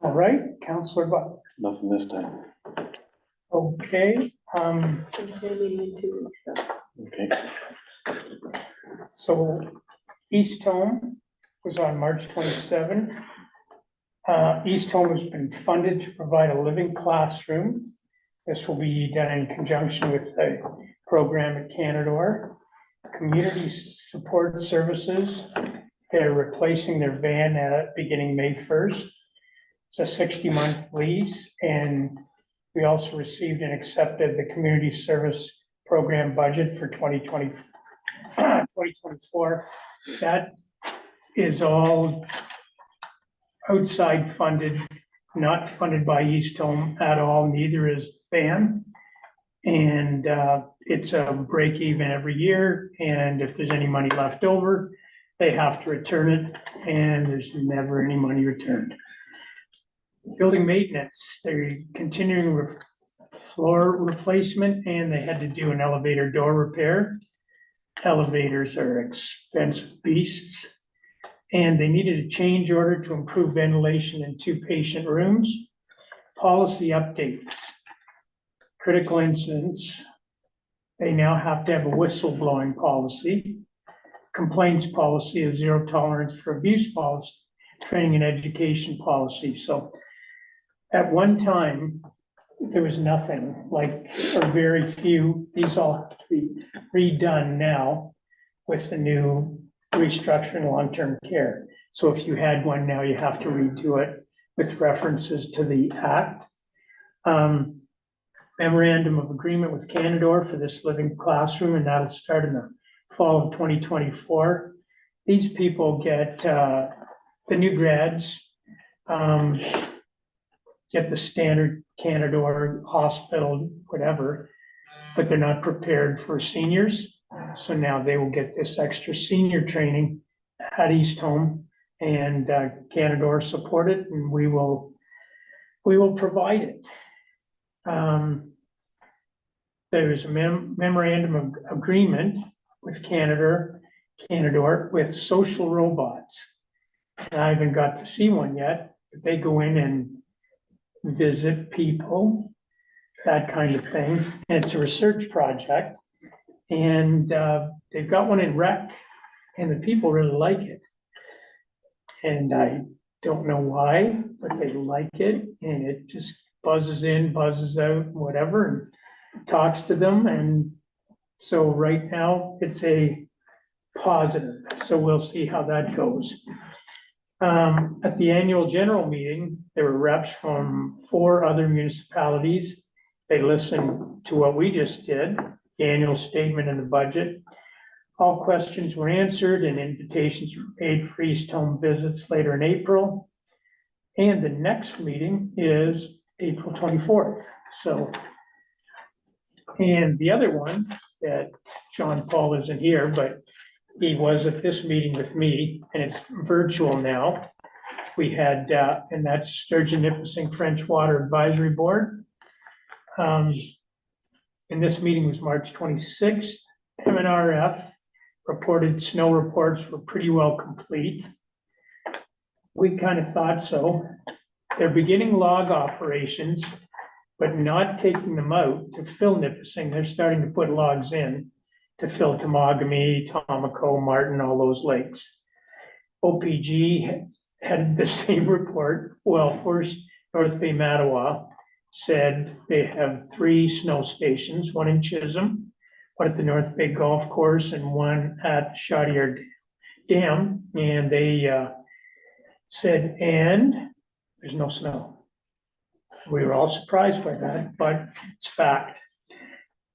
All right, Counselor Buck. Nothing this time. Okay, Sometime in 2 weeks though. Okay. so East Home was on March 27. East Home has been funded to provide a living classroom. This will be done in conjunction with the program at Canadore. Community Support Services, they're replacing their van beginning May 1st. It's a 60-month lease, and we also received and accepted the Community Service Program budget for 2024. That is all outside funded, not funded by East Home at all, neither is van. And it's a break even every year, and if there's any money left over, they have to return it, and there's never any money returned. Building maintenance, they're continuing floor replacement, and they had to do an elevator door repair. Elevators are expensive beasts, and they needed a change order to improve ventilation in 2 patient rooms. Policy updates. Critical incidents, they now have to have a whistleblowing policy. Complaints policy, a 0 tolerance for abuse policy, training and education policy. So at one time, there was nothing, like, or very few. These all have to be redone now with the new restructuring long-term care. So if you had one now, you have to redo it with references to the act. Memorandum of agreement with Canadore for this living classroom, and that'll start in the fall of 2024. These people get, the new grads, get the standard Canadore hospital, whatever, but they're not prepared for seniors. So now they will get this extra senior training at East Home, and Canadore support it, and we will provide it. There's a memorandum of agreement with Canadore with Social Robots. And I haven't got to see one yet, but they go in and visit people, that kind of thing. And it's a research project, and they've got one in rec, and the people really like it. And I don't know why, but they like it, and it just buzzes in, buzzes out, whatever, and talks to them. And so right now it's a positive, so we'll see how that goes. At the annual general meeting, there were reps from 4 other municipalities. They listened to what we just did, the annual statement and the budget. All questions were answered, and invitations were made for East Home visits later in April. And the next meeting is April 24th. So, and the other one that John Paul isn't here, but he was at this meeting with me, and it's virtual now. We had, and that's Sturgeon Nipissing French Water Advisory Board. And this meeting was March 26th. MNRF reported snow reports were pretty well complete. We kind of thought so. They're beginning log operations, but not taking them out to fill Nipissing. They're starting to put logs in to fill Temagami, Tomaco, Martin, all those lakes. OPG had the same report. Well, first, North Bay Mattawa said they have 3 snow stations, one in Chisholm, one at the North Bay Golf Course, and one at the Chaudière Dam. And they said, and there's no snow. We were all surprised by that, but it's fact.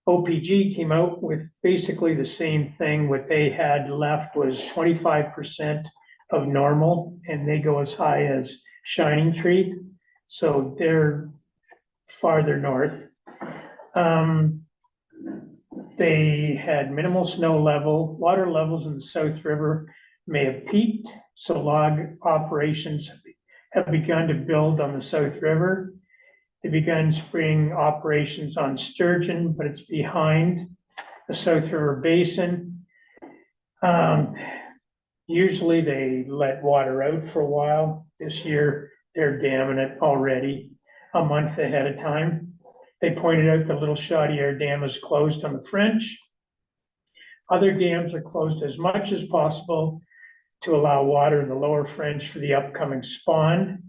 OPG came out with basically the same thing. What they had left was 25% of normal, and they go as high as Shining Tree. So they're farther north. They had minimal snow level. Water levels in the South River may have peaked, so log operations have begun to build on the South River. They begun spring operations on sturgeon, but it's behind the South River Basin. Usually they let water out for a while. This year, they're damming it already a month ahead of time. They pointed out the Little Chaudière Dam is closed on the French. Other dams are closed as much as possible to allow water in the lower French for the upcoming spawn.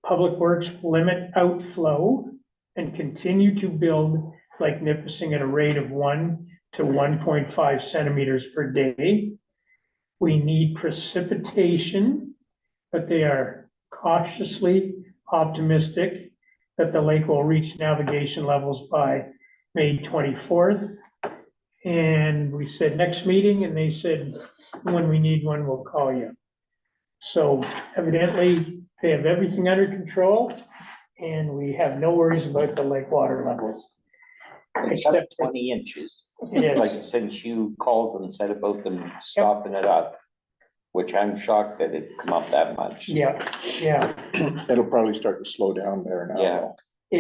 Public Works limit outflow and continue to build Lake Nipissing at a rate of 1 to 1.5 centimeters per day. We need precipitation, but they are cautiously optimistic that the lake will reach navigation levels by May 24th. And we said next meeting, and they said, when we need one, we'll call you. So evidently, they have everything under control, and we have no worries about the lake water levels. It's up Except 20 inches. it Like is, since you called and said about them stopping it up, which I'm shocked that it come up that much. yeah, It'll probably start to slow down there now. Yeah.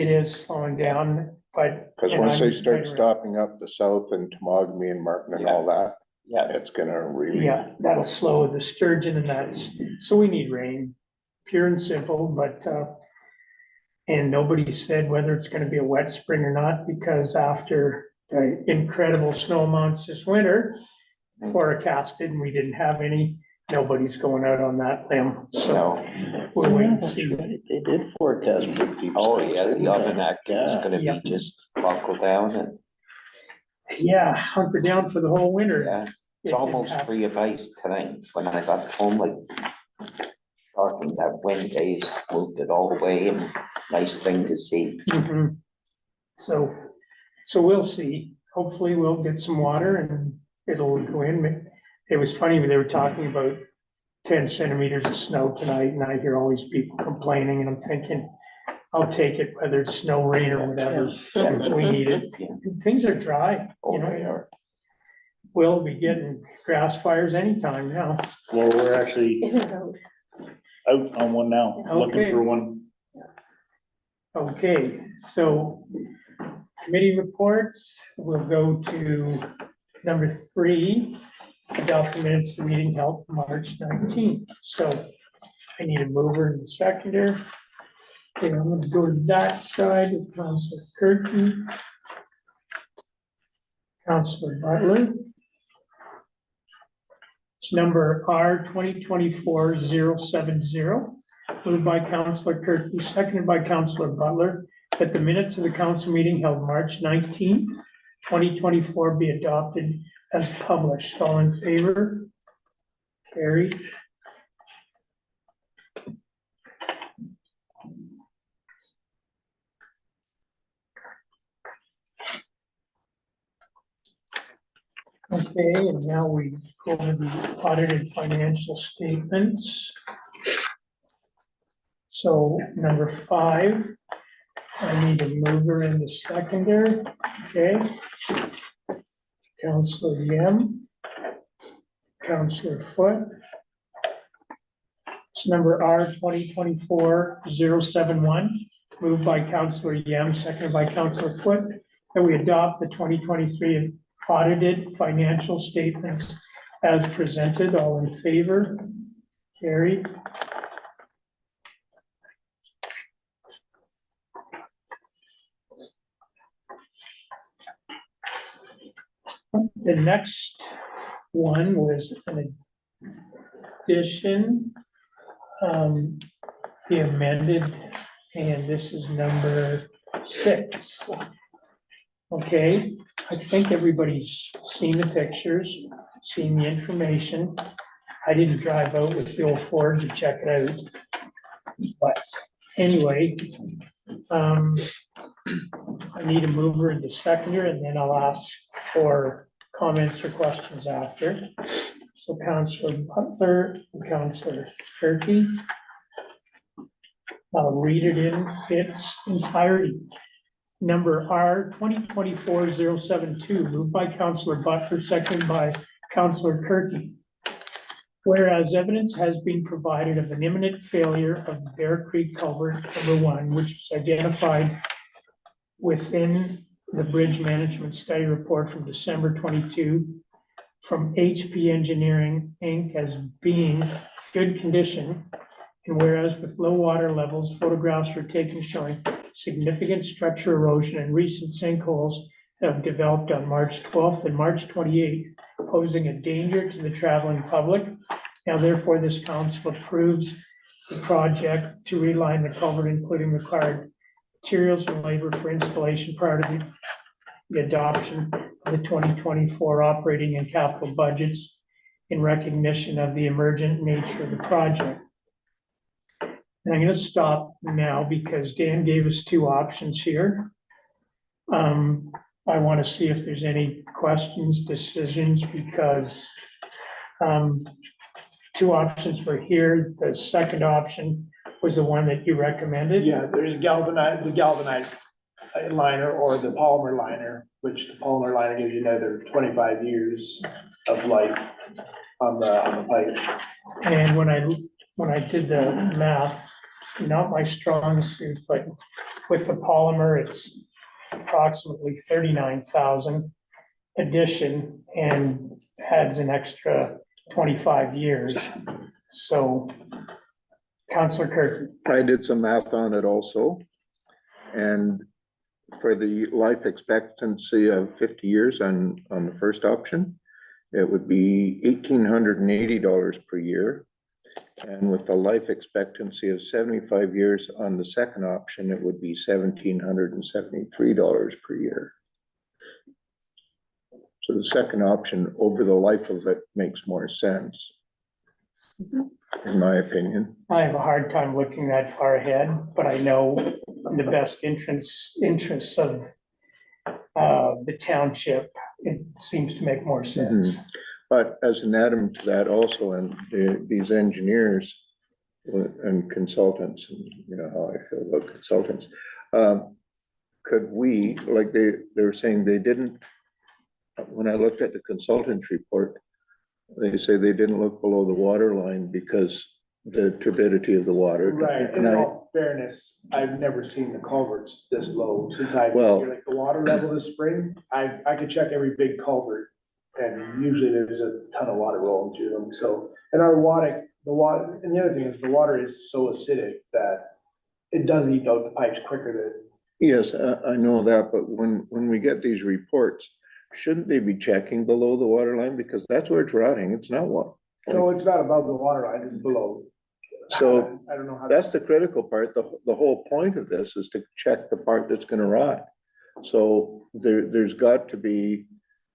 it is slowing down, but. Because and once they I'm start right around- stopping up the south and Temagami and Martin and all that, Yeah, it's gonna really. Yeah, that'll slow the sturgeon, and that's, so we need rain, pure and simple, but, and nobody said whether it's gonna be a wet spring or not, because after the incredible snow amounts this winter, forecasted, and we didn't have any, nobody's going out on that limb, so so, we'll wait and That's see. right, they did forecast pretty deep. oh snow, yeah, the didn't almanac they? is Yeah. gonna Yeah. be just buckle down and, Yeah, hunker down for the whole winter. yeah, It it's didn't almost happen. free of ice tonight when I got home, like. Talking that wind days moved it all the way and nice thing to see. Mhm. So we'll see. Hopefully we'll get some water and it'll go in. It was funny when they were talking about 10 centimeters of snow tonight, and I hear all these people complaining, and I'm thinking, I'll take it, whether it's snow, rain, or whatever. We need it. Yeah. Things are dry, Oh, you they know, are. we'll be getting grass fires anytime now. Well, we're actually In and out. out on one now, Okay. looking for one. Okay, so committee reports, we'll go to number 3, adopt the minutes of the meeting held March 19th. So I need a mover and a seconder. Okay, I'm gonna go to that side with Councilor Curtin. Councilor Butler. It's number R 2024-070, moved by Councilor Curtin, seconded by Councilor Butler, that the minutes of the council meeting held March 19th, 2024 be adopted as published. All in favor? Carried. Okay, and now we go over the audited financial statements. So number 5, I need a mover and a seconder, okay? Counselor Yem. Counselor Foot. It's number R 2024-071, moved by Counselor Yem, seconded by Counselor Foot, that we adopt the 2023 audited financial statements as presented. All in favor? Carried. The next one was an addition, the amended, and this is number 6. Okay, I think everybody's seen the pictures, seen the information. I didn't drive out with the old Ford to check it out. But anyway, I need a mover and a seconder, and then I'll ask for comments or questions after. So Councillor Butler and Councillor Turkey. I'll read it in its entirety. Number R 2024-072, moved by Councillor Butler, seconded by Councillor Turkey. Whereas evidence has been provided of an imminent failure of the Bear Creek Culvert #1, which was identified within the Bridge Management Study Report from December 22 from HP Engineering, Inc. as being good condition. And whereas with low water levels, photographs were taken showing significant structure erosion and recent sinkholes have developed on March 12th and March 28th, posing a danger to the traveling public. Now therefore, this council approves the project to reline the culvert, including required materials and labor for installation prior to the adoption of the 2024 operating and capital budgets in recognition of the emergent nature of the project. And I'm gonna stop now because Dan gave us two options here. I want to see if there's any questions, decisions, because two options were here. The second option was the one that you recommended. Yeah, there's the galvanized liner or the polymer liner, which the polymer liner gives you another 25 years of life on the pipe. And when I did the math, not my strong suit, but with the polymer, it's approximately 39,000 addition and adds an extra 25 years. So Councillor Kirk. I did some math on it also. And for the life expectancy of 50 years on the first option, it would be $1,880 per year. And with the life expectancy of 75 years on the second option, it would be $1,773 per year. So the second option over the life of it makes more sense, in my opinion. I have a hard time looking that far ahead, but I know the best interests of the township, it seems to make more sense. But as an addendum to that also, and these engineers and consultants, and you know how I feel about consultants, could we, like they were saying they didn't, when I looked at the consultant's report, they say they didn't look below the water line because the turbidity of the water. Right, in And all fairness, I've never seen the culverts this low since I've, Well- like the water level this spring, I could check every big culvert. And usually there's a ton of water rolling through them, so, and the water, and the other thing is the water is so acidic that it does eat out the pipes quicker than. Yes, I know that, but when we get these reports, shouldn't they be checking below the water line? Because that's where it's rotting, it's not what. No, it's not above the water line, it's below. So I don't know how. that's the critical part. The whole point of this is to check the part that's gonna rot. So there's got to be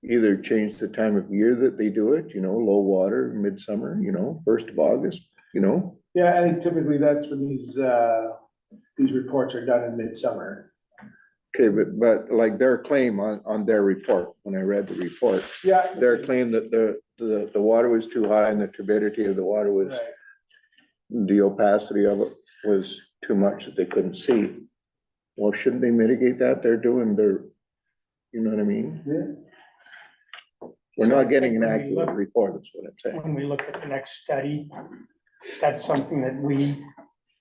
either change the time of year that they do it, you know, low water, midsummer, you know, 1st of August, you know. Yeah, I think typically that's when these reports are done in midsummer. Okay, but like their claim on their report, when I read the report, Yeah. their claim that the water was too high and the turbidity of the water was, Right. the opacity of it was too much that they couldn't see. Well, shouldn't they mitigate that? They're doing their, you know what I mean? Yeah. We're not getting an When we accurate look- report, that's what I'm saying. When we look at the next study, that's something that we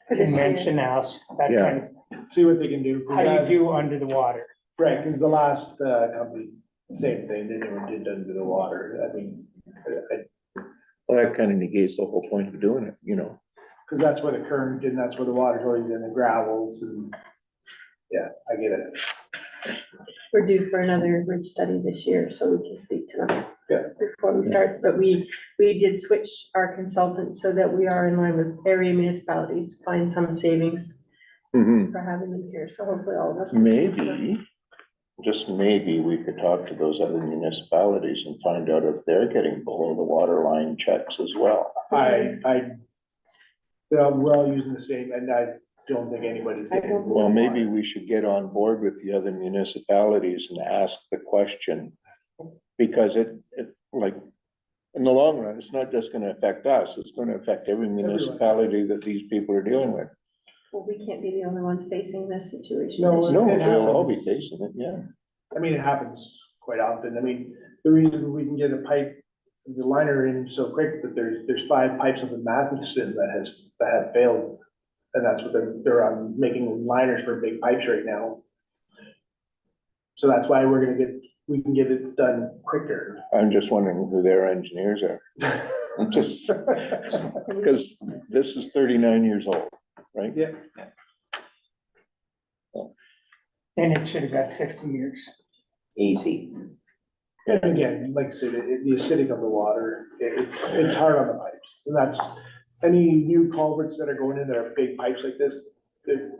For can this year. mention, ask, that Yeah. kind of, See what they can do. 'cause how do you that- do under the water? Right, because the last company, same thing, they never did under the water, I mean, Well, that kind of negates the whole point of doing it, you know? because that's where the current and that's where the water's going and the gravels and, yeah, I get it. We're due for another bridge study this year, so we can speak to them. Yeah. Before we start, but we did switch our consultant so that we are in line with area municipalities to find some savings Mhm. for having them here, so hopefully all of us. Maybe, just maybe we could talk to those other municipalities and find out if they're getting below the water line checks as well. We're all using the same, and don't think anybody's I getting. don't- Well, maybe we should get on board with the other municipalities and ask the question. Because it, like, in the long run, it's not just gonna affect us, it's gonna affect every municipality that these people are dealing with. Well, we can't be the only ones facing this situation. No, this No, year. it we'll all be happens. facing it, yeah. I mean, it happens quite often. I mean, the reason we can get a pipe, the liner in so quick that there's 5 pipes up in Matheson that have failed. And that's what they're on making liners for big pipes right now. So that's why we can get it done quicker. I'm just wondering who their engineers are. Just, because this is 39 years old, right? Yeah, And it should have got 50 years. Easy. and again, like I said, the acidic of the water, it's hard on the pipes. And that's, any new culverts that are going in that are big pipes like this, the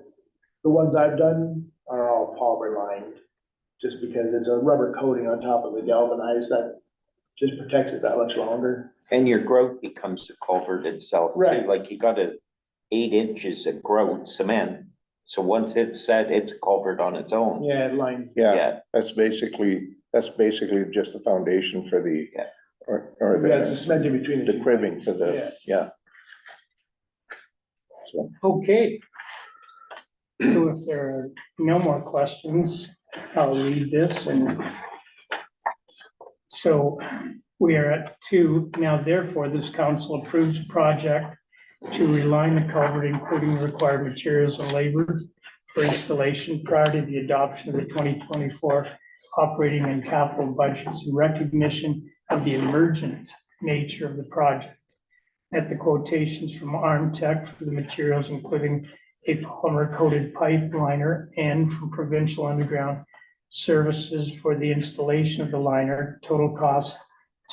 ones I've done are all polymer lined. Just because it's a rubber coating on top of the galvanized that just protects it that much longer. And your grout becomes the culvert itself too, Right. like you got 8 inches of grout cement. So once it's set, it's a culvert on its own. Yeah, it lines. Yeah, that's basically just the foundation for the, Yeah. or Yeah, it's a the, cement in between. the cribbing for the, yeah. So, Okay. So if there are no more questions, I'll leave this and so we are at 2. Now therefore, this council approves project to reline the culvert, including required materials and labor for installation prior to the adoption of the 2024 operating and capital budgets in recognition of the emergent nature of the project. At the quotations from Armtech for the materials, including a polymer coated pipe liner and from Provincial Underground Services for the installation of the liner, total cost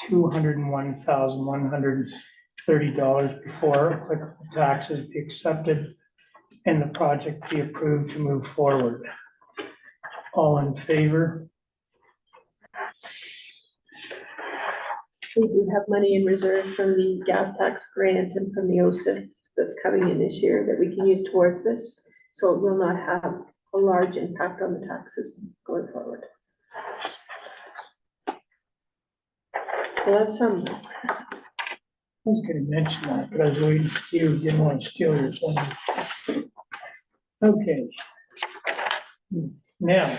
$201,130 before applicable taxes be accepted and the project be approved to move forward. All in favor? We do have money in reserve from the gas tax grant and from the OSIP that's coming in this year that we can use towards this. So it will not have a large impact on the taxes going forward. We'll have some. I was gonna mention that, but I was waiting for you, didn't want to steal your thunder. Okay. Now.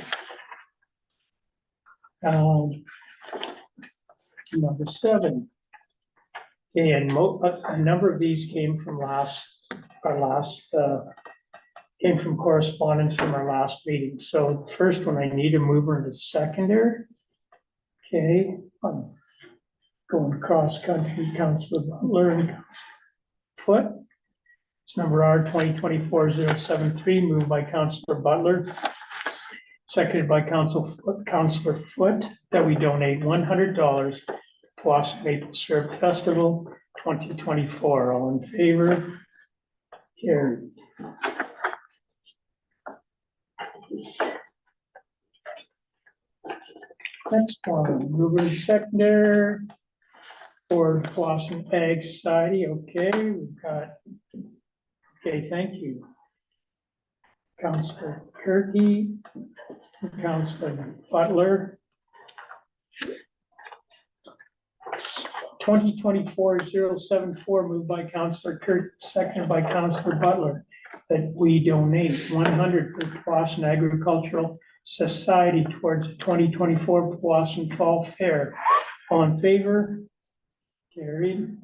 Number 7. And a number of these came from came from correspondence from our last meeting. So the first one, I need a mover and a seconder. Okay, I'm going cross country, Councilor Butler and Councilor Foot. It's number R 2024-073, moved by Councilor Butler, seconded by Councilor Foot, that we donate $100 to Blossom Maple Syrup Festival 2024. All in favor? Carried. Next one, mover and seconder for Blossom Ag Society. Okay, we've got, okay, thank you. Councilor Kirky, Councilor Butler. 2024-074, moved by Councilor Kirk, seconded by Councilor Butler, that we donate 100 for Boston Agricultural Society towards the 2024 Boston Fall Fair. All in favor? Carried.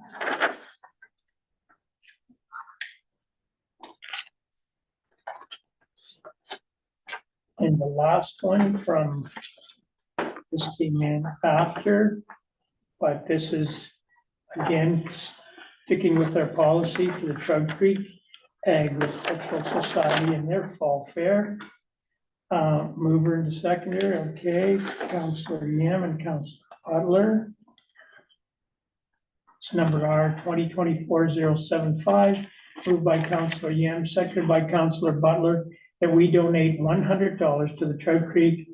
And the last one from this came in after, but this is again sticking with our policy for the Trout Creek Agricultural Society and their fall fair. Mover and seconder, okay, Councilor Yam and Councilor Butler. It's number R 2024-075, moved by Councilor Yam, seconded by Councilor Butler, that we donate $100 to the Trout Creek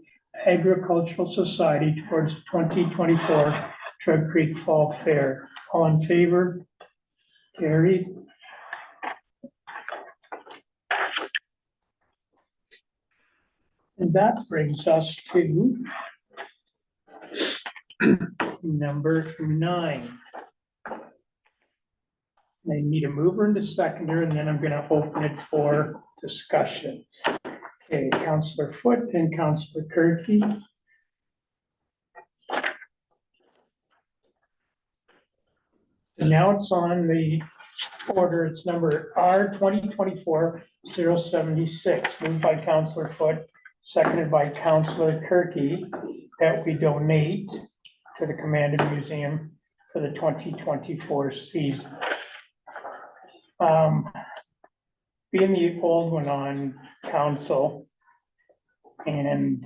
Agricultural Society towards the 2024 Trout Creek Fall Fair. All in favor? Carried. And that brings us to number 9. They need a mover and a seconder, and then I'm gonna open it for discussion. Okay, Counselor Foote and Counselor Kirky. And now it's on the order, it's number R 2024-076, moved by Counselor Foote, seconded by Counselor Kirky, that we donate to the Commandant Museum for the 2024 season. Being the old one on council, and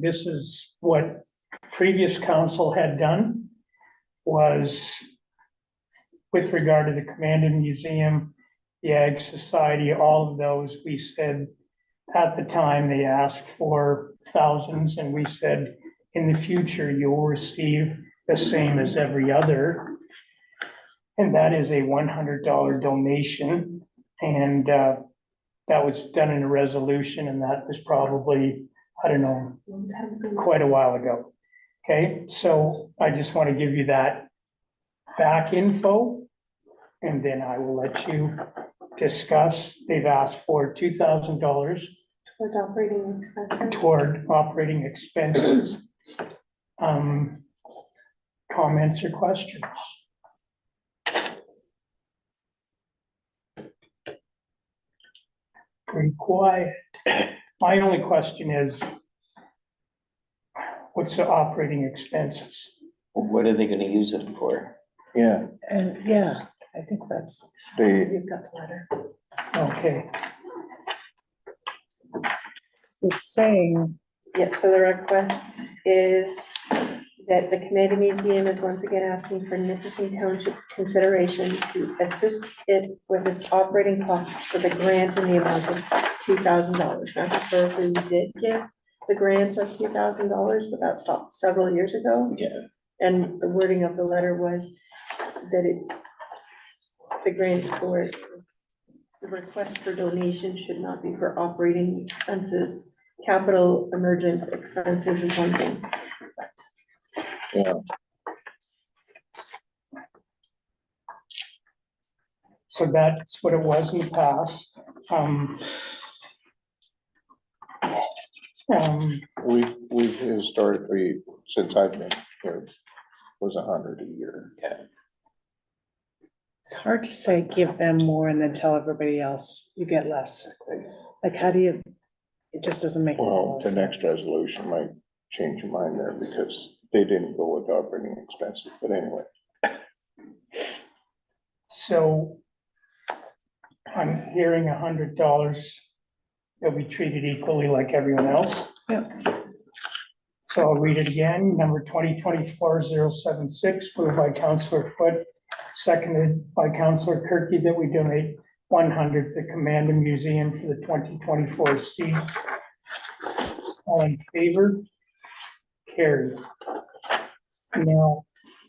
this is what previous council had done, was with regard to the Commandant Museum, the Ag Society, all of those, we said at the time they asked for thousands, and we said in the future you'll receive the same as every other. And that is a $100 donation, and that was done in a resolution, and that was probably, I don't know, quite a while ago. Okay, so I just want to give you that back info, and then I will let you discuss. They've asked for $2,000 Towards operating expenses. toward operating expenses. Comments or questions? Pretty quiet. My only question is, what's the operating expenses? What are they gonna use it for? Yeah, And yeah, I think that's, they, You've got the letter. Okay, it's saying, Yeah, so the request is that the Canadian Museum is once again asking for Nipissing Township's consideration to assist it with its operating costs for the grant in the amount of $2,000. Now historically, we did give the grant of $2,000, but that stopped several years ago. Yeah. And the wording of the letter was that the grant for, the request for donation should not be for operating expenses. Capital emergent expenses is one thing. yeah, so that's what it was in the past. we've historically, since I've been here, was 100 a year. it's hard to say, give them more and then tell everybody else you get less. Like, how do you, it just doesn't make a Well, lot the of next sense. resolution might change your mind there because they didn't go with operating expenses, but anyway. So I'm hearing $100 that we treated equally like everyone else. Yeah. So I'll read it again, number 2024-076, moved by Counselor Foote, seconded by Counselor Kirky, that we donate 100 to the Commandant Museum for the 2024 season. All in favor? Carried. Now,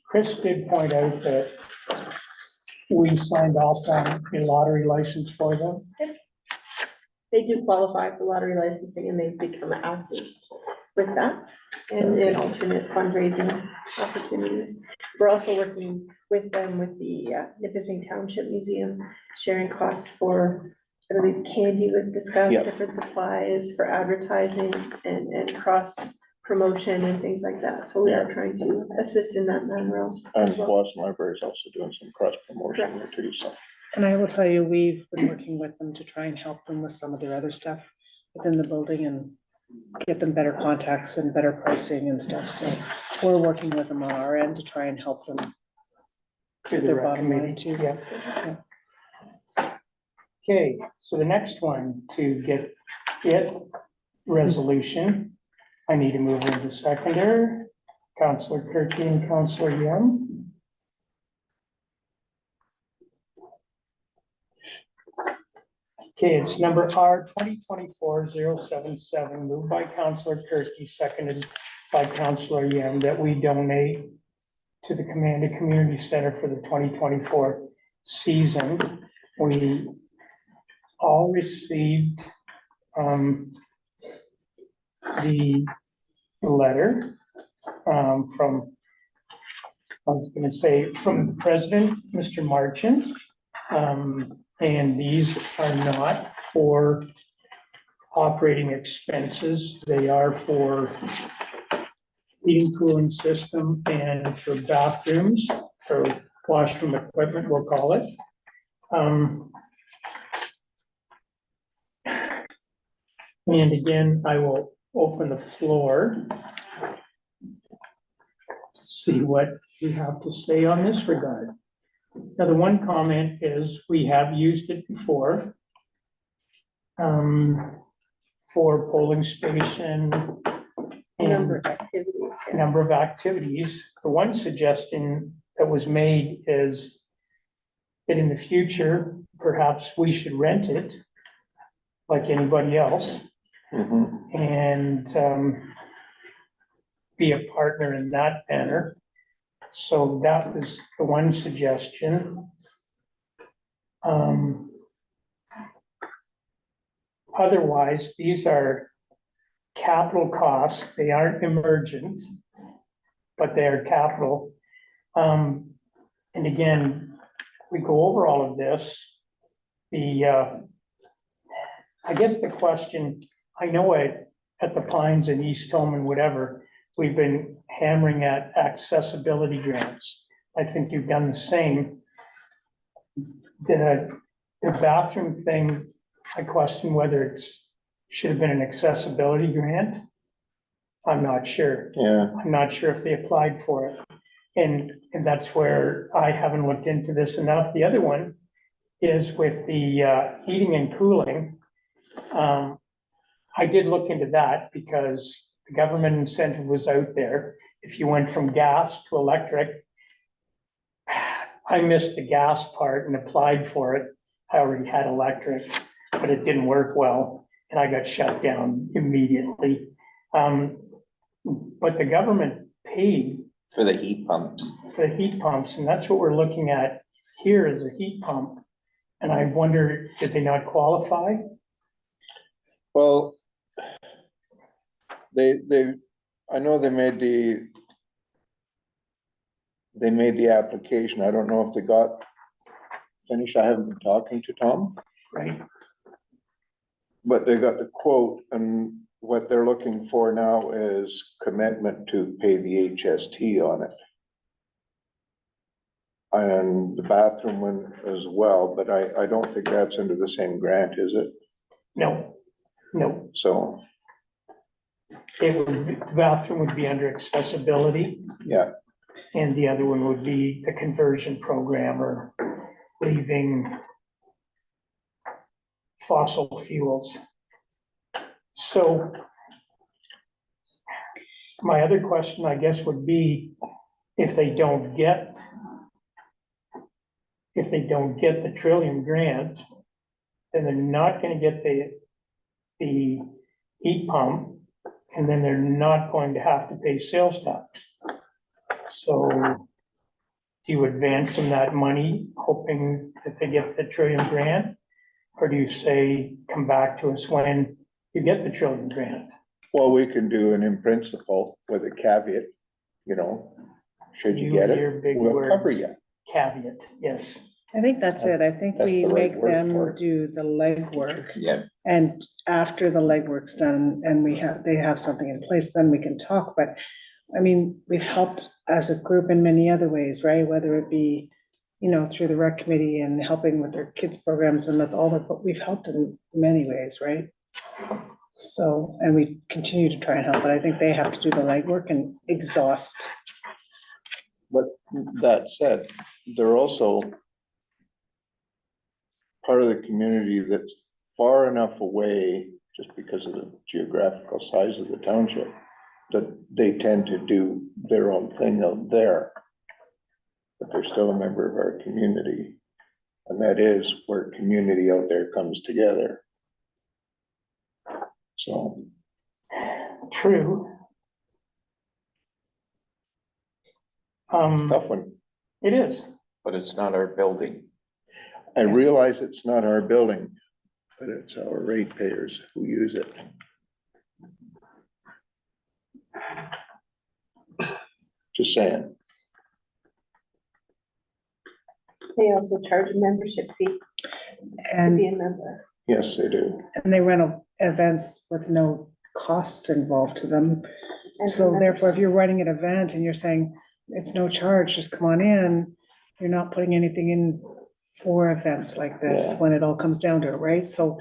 Chris did point out that we signed off on a lottery license for them. They do qualify for lottery licensing and they've become active with that and alternate fundraising opportunities. We're also working with them with the Nipissing Township Museum, sharing costs for, I believe candy was discussed, Yep. different supplies for advertising and cross promotion and things like that. So we are trying to assist in that manner also. And Boston Library is also doing some cross promotion there too, so. And I will tell you, we've been working with them to try and help them with some of their other stuff within the building and get them better contacts and better pricing and stuff. So we're working with them on our end to try and help them. To the Their rec bottom line committee, too. yeah. Okay, so the next one, to get it resolution, I need to move into seconder, Counselor Kirky and Counselor Young. Okay, it's number R 2024-077, moved by Counselor Kirky, seconded by Counselor Young, that we donate to the Commandant Community Center for the 2024 season. We all received, the letter, from, I was gonna say, from the president, Mr. Marchant. And these are not for operating expenses. They are for heating, cooling system and for bathrooms or washroom equipment, we'll call it. And again, I will open the floor to see what you have to say on this regard. Now, the one comment is we have used it before for polling station Number and of activities. yes. number of activities. The one suggestion that was made is that in the future, perhaps we should rent it like anybody else Mhm. and be a partner in that manner. So that was the one suggestion. Otherwise, these are capital costs. They aren't emergent, but they are capital. And again, we go over all of this. I guess the question, I know at the Pines and East Home and whatever, we've been hammering at accessibility grants. I think you've done the same. The bathroom thing, I question whether should have been an accessibility grant. I'm not sure. Yeah, I'm not sure if they applied for it. And that's where I haven't looked into this enough. The other one is with the heating and cooling. I did look into that because the government incentive was out there. If you went from gas to electric, I missed the gas part and applied for it. I already had electric, but it didn't work well and I got shut down immediately. But the government paid For the heat pumps. for the heat pumps, and that's what we're looking at here is a heat pump. And I wonder, did they not qualify? well, I know they made the application. I don't know if they got finished. I haven't been talking to Tom, Right, but they got the quote, and what they're looking for now is commitment to pay the HST on it. And the bathroom one as well, but I don't think that's under the same grant, is it? no, So, the bathroom would be under accessibility. yeah, And the other one would be the conversion program or leaving fossil fuels. So my other question, I guess, would be if they don't get the Trillium grant, then they're not gonna get the heat pump, and then they're not going to have to pay sales tax. So do you advance them that money, hoping that they get the Trillium grant? Or do you say, come back to us when you get the Trillium grant? well, we can do an in principle with a caveat, should you get and your it, big we'll cover words. you. Caveat, yes. I think that's it. I think That's we the right make word them for it. do the legwork. Yeah, And after the legwork's done and they have something in place, then we can talk. But I mean, we've helped as a group in many other ways, right? Whether it be, through the rec committee and helping with their kids programs and with all that, but we've helped in many ways, right? So, and we continue to try and help, but I think they have to do the legwork and exhaust. But that said, they're also part of the community that's far enough away, just because of the geographical size of the township, that they tend to do their own thing out there. But they're still a member of our community. And that is where community out there comes together. So, True. tough one. It is. but it's not our building. I realize it's not our building, but it's our ratepayers who use it. Just saying. They also charge a membership fee to And, be a member. Yes, they do. and they run events with no cost involved to them. And So the therefore, if you're running an event and you're saying it's no charge, just come on in, you're not putting anything in for events like this Yeah. when it all comes down to it, right? So,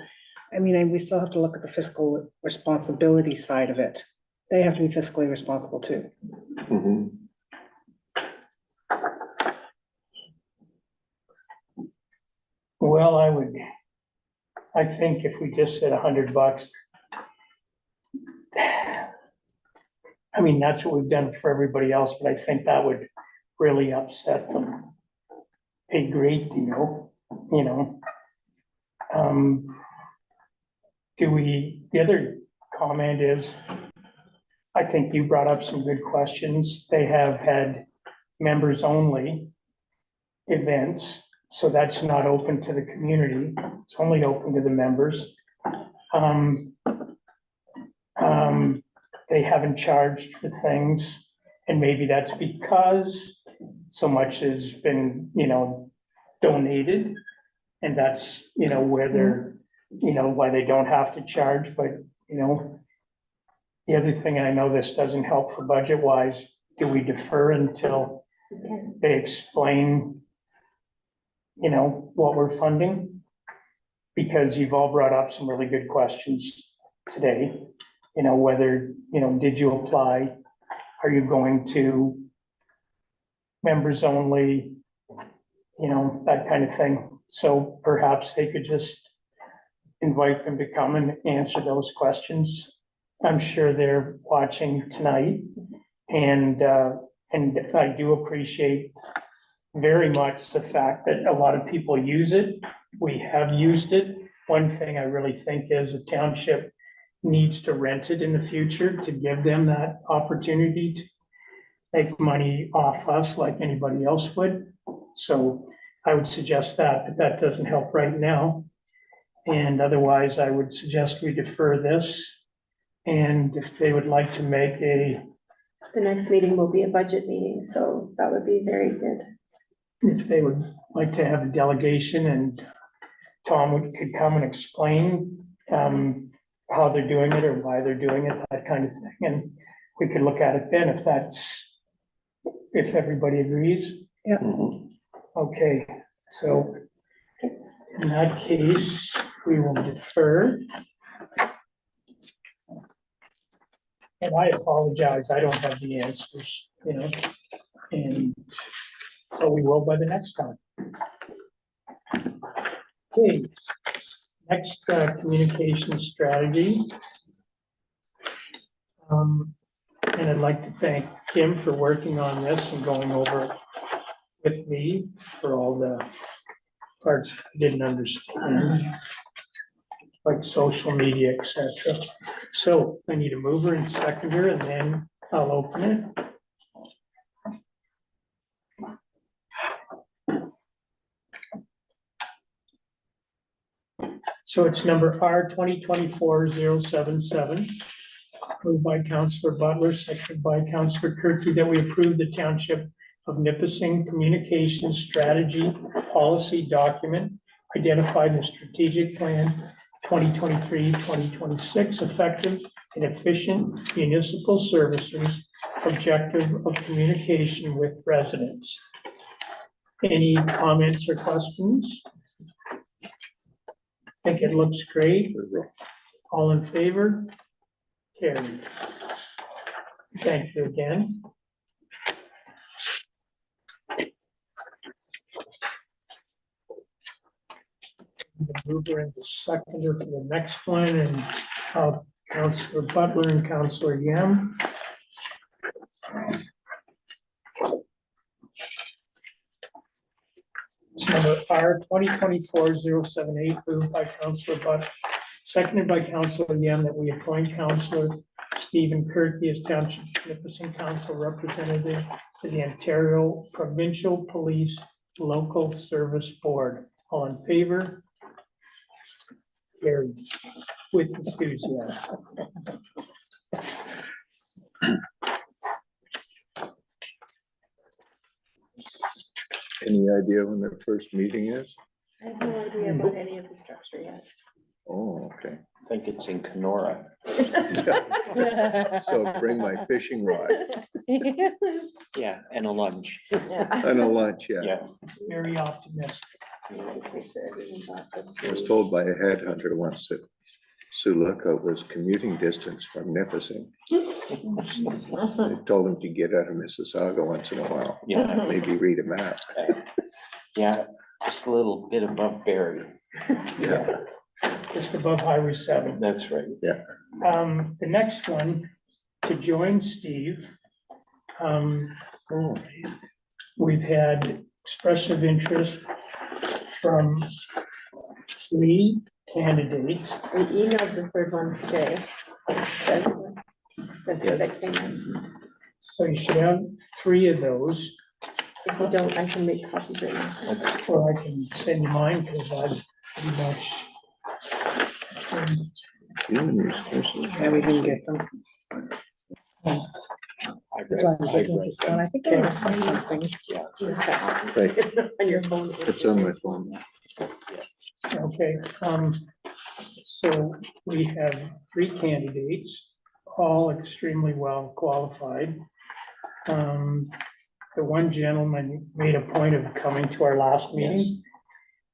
I mean, and we still have to look at the fiscal responsibility side of it. They have to be fiscally responsible too. Mhm. Well, I think if we just said $100. I mean, that's what we've done for everybody else, but I think that would really upset them a great deal, you know. The other comment is, I think you brought up some good questions. They have had members only events, so that's not open to the community. It's only open to the members. They haven't charged for things, and maybe that's because so much has been, you know, donated. And that's, you know, where they're, you know, why they don't have to charge, but, you know, the other thing, and I know this doesn't help for budget wise, do we defer until they explain, you know, what we're funding? Because you've all brought up some really good questions today, you know, whether, you know, did you apply? Are you going to members only? You know, that kind of thing. So perhaps they could just invite them to come and answer those questions. I'm sure they're watching tonight, and I do appreciate very much the fact that a lot of people use it. We have used it. One thing I really think is the township needs to rent it in the future to give them that opportunity to make money off us like anybody else would. So I would suggest that, but that doesn't help right now. And otherwise, I would suggest we defer this. And if they would like to make The next meeting will be a budget meeting, so that would be very good. if they would like to have a delegation and Tom could come and explain how they're doing it or why they're doing it, that kind of thing. And we could look at it then if everybody agrees. Mhm. Okay, so in that case, we will defer. And I apologize, I don't have the answers, you know, and so we will by the next time. Okay, next communication strategy. And I'd like to thank Kim for working on this and going over it with me for all the parts I didn't understand, like social media, etc. So I need a mover and seconder, and then I'll open it. So it's number R 2024-077, moved by Councillor Butler, seconded by Councillor Kirky, that we approve the Township of Nipissing Communications Strategy Policy Document identified in the Strategic Plan 2023-2026, effective and efficient municipal services, objective of communication with residents. Any comments or questions? I think it looks great. All in favor? Carried. Thank you again. The mover and the seconder for the next one, and Councillor Butler and Councillor Yam. It's number R 2024-078, moved by Councillor Butler, seconded by Councillor Yam, that we appoint Councillor Stephen Kirky as Township Nipissing Council representative to the Ontario Provincial Police Local Service Board. All in favor? Carried with enthusiasm. Any idea when their first meeting is? I have no idea about any of the structure yet. Oh, okay. I think it's in Kenora. So bring my fishing rod Yeah, and a lunch. and a lunch, yeah. Yeah. Very optimistic. Just make sure everyone's off the- I was told by a headhunter once that Sioux Lookout was commuting distance from Nipissing. They told him to get out of Mississauga once in a while, Yeah, maybe read a map. yeah, just a little bit above Barry. Yeah. Just above Highway 7. That's right. The next one, to join Steve. Oh, We've had expressive interest from 3 candidates. We emailed the third one today. That came in. So you should have 3 of those, If you don't, I can make copies right now. or I can send you mine, because I pretty much. Yeah, we didn't get them. That's why I was looking at this one. I think I missed something. On your phone. it's on my phone. Okay, so we have 3 candidates, all extremely well qualified. The one gentleman made a point of coming to our last meeting.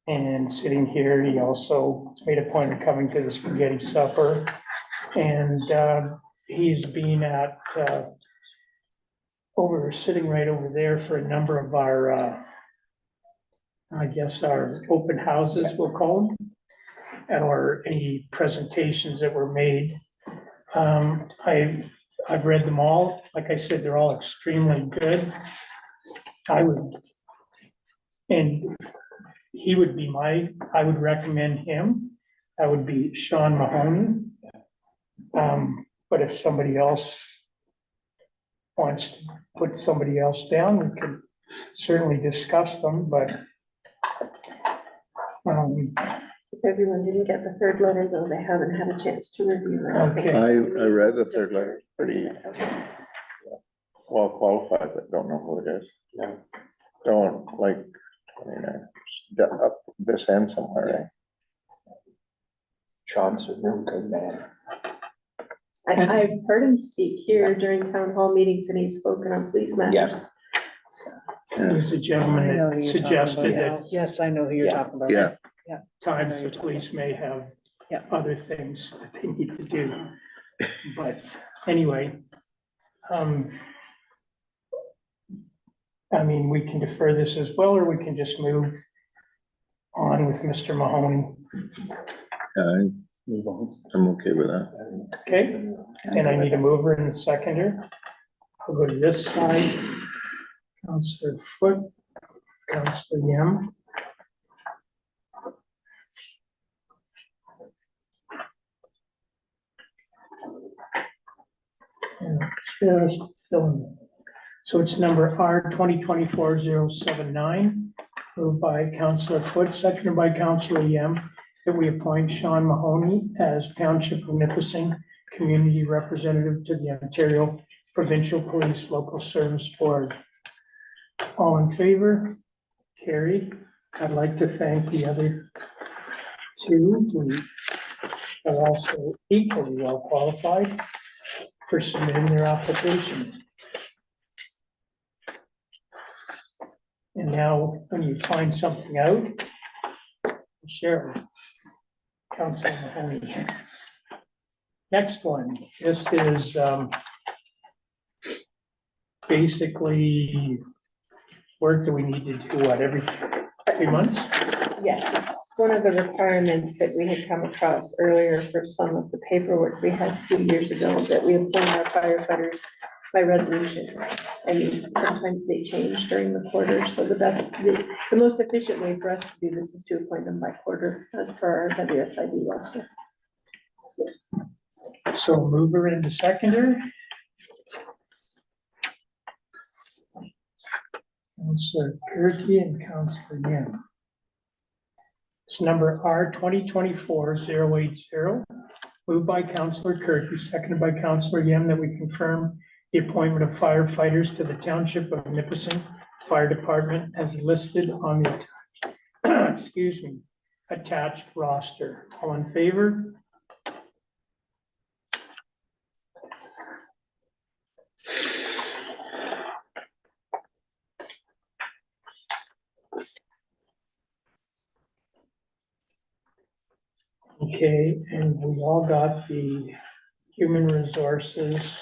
And sitting here, he also made a point of coming to the spaghetti supper. And he's been at, sitting right over there for a number of our, I guess, our open houses, we'll call them, or any presentations that were made. I've read them all. Like I said, they're all extremely good. He would be I would recommend him. That would be Sean Mahoney. But if somebody else wants to put somebody else down, we could certainly discuss them, but If everyone didn't get the third letter, though, they haven't had a chance to review it. Okay. I read the third letter, pretty well qualified, but don't know who it is. Yeah. Don't like 29, up this end somewhere, right? Sean's a real good man. I've heard him speak here during town hall meetings, and he's spoken on police matters. Yes. he's the I gentleman know that who you're talking suggested about. that Yes, I know who you're Yeah. talking about. Yeah, times the police may have Yeah. other things that they need to do. But anyway, I mean, we can defer this as well, or we can just move on with Mr. Mahoney. I'm okay with that. Okay, and I need a mover and a seconder. I'll go to this side. Counselor Foot, Counselor Yam. And just fill in. So it's number R 2024-079, moved by Counselor Foot, seconded by Counselor Yam, that we appoint Sean Mahoney as Township of Nipissing Community Representative to the Ontario Provincial Police Local Service Board. All in favor? Carried. I'd like to thank the other 2 who are also equally well qualified for submitting their application. And now, when you find something out, share it. Councilor Mahoney. Next one, this is basically work that we need to do, what, every 3 months? Yes, it's one of the requirements that we had come across earlier for some of the paperwork we had a few years ago, that we appoint our firefighters by resolution. And sometimes they change during the quarter, so the most efficient way for us to do this is to appoint them by quarter as per our WSIB roster. So mover and the seconder. Counselor Kirky and Counselor Yam. It's number R 2024-080, moved by Councillor Kirky, seconded by Councillor Yem, that we confirm the appointment of firefighters to the Township of Nipissing Fire Department as listed on the, excuse me, attached roster. All in favor? Okay, and we all got the human resources.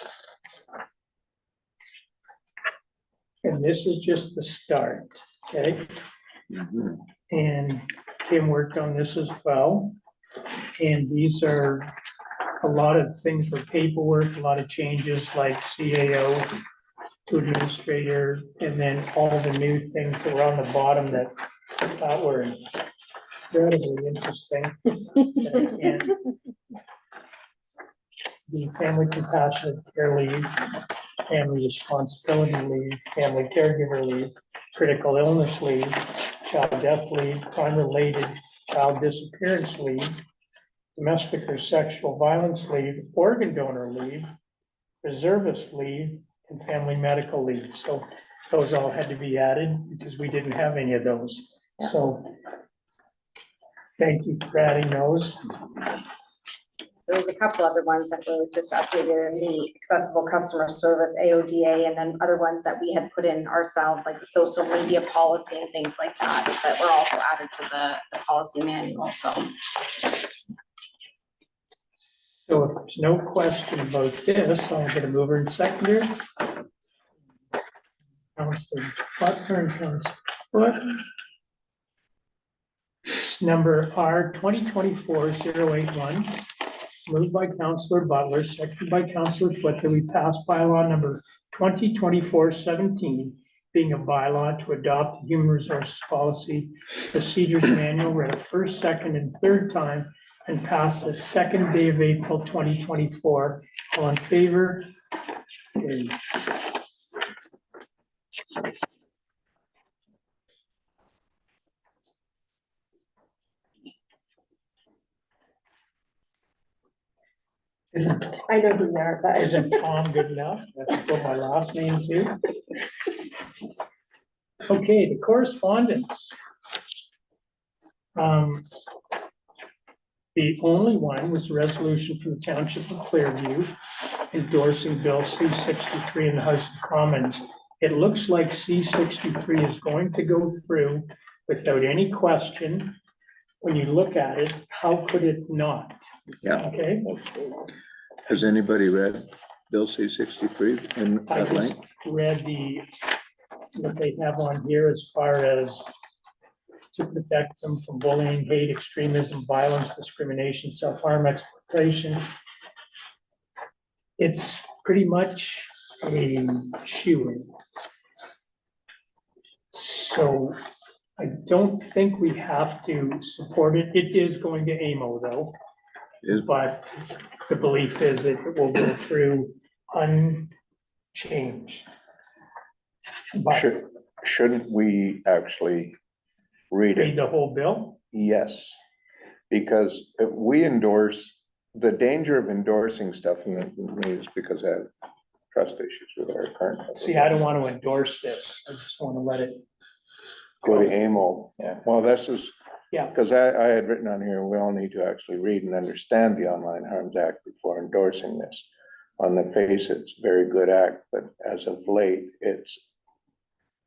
And this is just the start, okay? Mhm. And Kim worked on this as well. And these are a lot of things for paperwork, a lot of changes like CAO to administrator, and then all the new things that were on the bottom that I thought were incredibly interesting. And the family compassionate care leave, family responsibility leave, family caregiver leave, critical illness leave, child death leave, time-related child disappearance leave, domestic or sexual violence leave, organ donor leave, reservist leave, and family medical leave. So those all had to be added because we didn't have any of those. So thank you for adding those. There was a couple other ones that were just updated in the accessible customer service, AODA, and then other ones that we had put in ourselves, like the social media policy and things like that, that were also added to the policy manual, so. So if there's no question about this, I'll get a mover and seconder. Councilor Butler and Councilor Foot. It's number R 2024-081, moved by Councilor Butler, seconded by Councilor Foot, that we pass bylaw number 2024-17, being a bylaw to adopt the human resources policy procedures manual, read a first, second, and third time, and pass the second day of April 2024. All in favor? Carried. Isn't, I know who they are, but isn't Tom good enough? That's put my last name too. Okay, the correspondence. The only one was a resolution from the Township of Clearview endorsing Bill C-63 in the House of Commons. It looks like C-63 is going to go through without any question. When you look at it, how could it not? Yeah. Okay, Has anybody read Bill C-63 in I that just length? read what they have on here as far as to protect them from bullying, hate, extremism, violence, discrimination, self-harm, exploitation. It's pretty much a shoo-in. So I don't think we have to support it. It is going to AMO though. Is- But the belief is that it will go through unchanged. But Shouldn't we actually read read it? the whole bill? Yes, because if we endorse, the danger of endorsing stuff in me is because I have trust issues with our current. See, I don't want to endorse this. I just want to let it. Go to AMO. Yeah. Well, this is. Yeah. Because I had written on here, we all need to actually read and understand the Online Harms Act before endorsing this. On the face, it's a very good act, but as of late, it's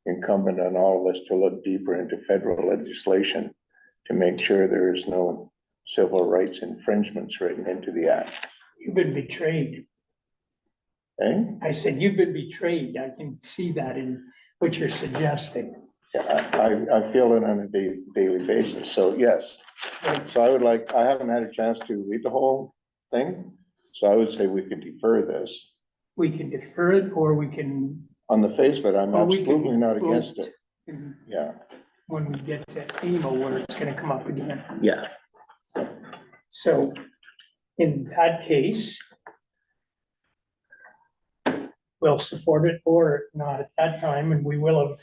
incumbent on all of us to look deeper into federal legislation to make sure there is no civil rights infringements written into the act. You've been betrayed. Okay? I said, you've been betrayed. I can see that in what you're suggesting. Yeah, I feel it on a daily basis, so yes. So I would like, I haven't had a chance to read the whole thing, so I would say we could defer this. We can defer it, or we can. On the face of it, I'm or we can absolutely not against vote it, in- yeah. When we get to AMO, where it's gonna come up again. Yeah. So in that case, we'll support it or not at that time, and we will have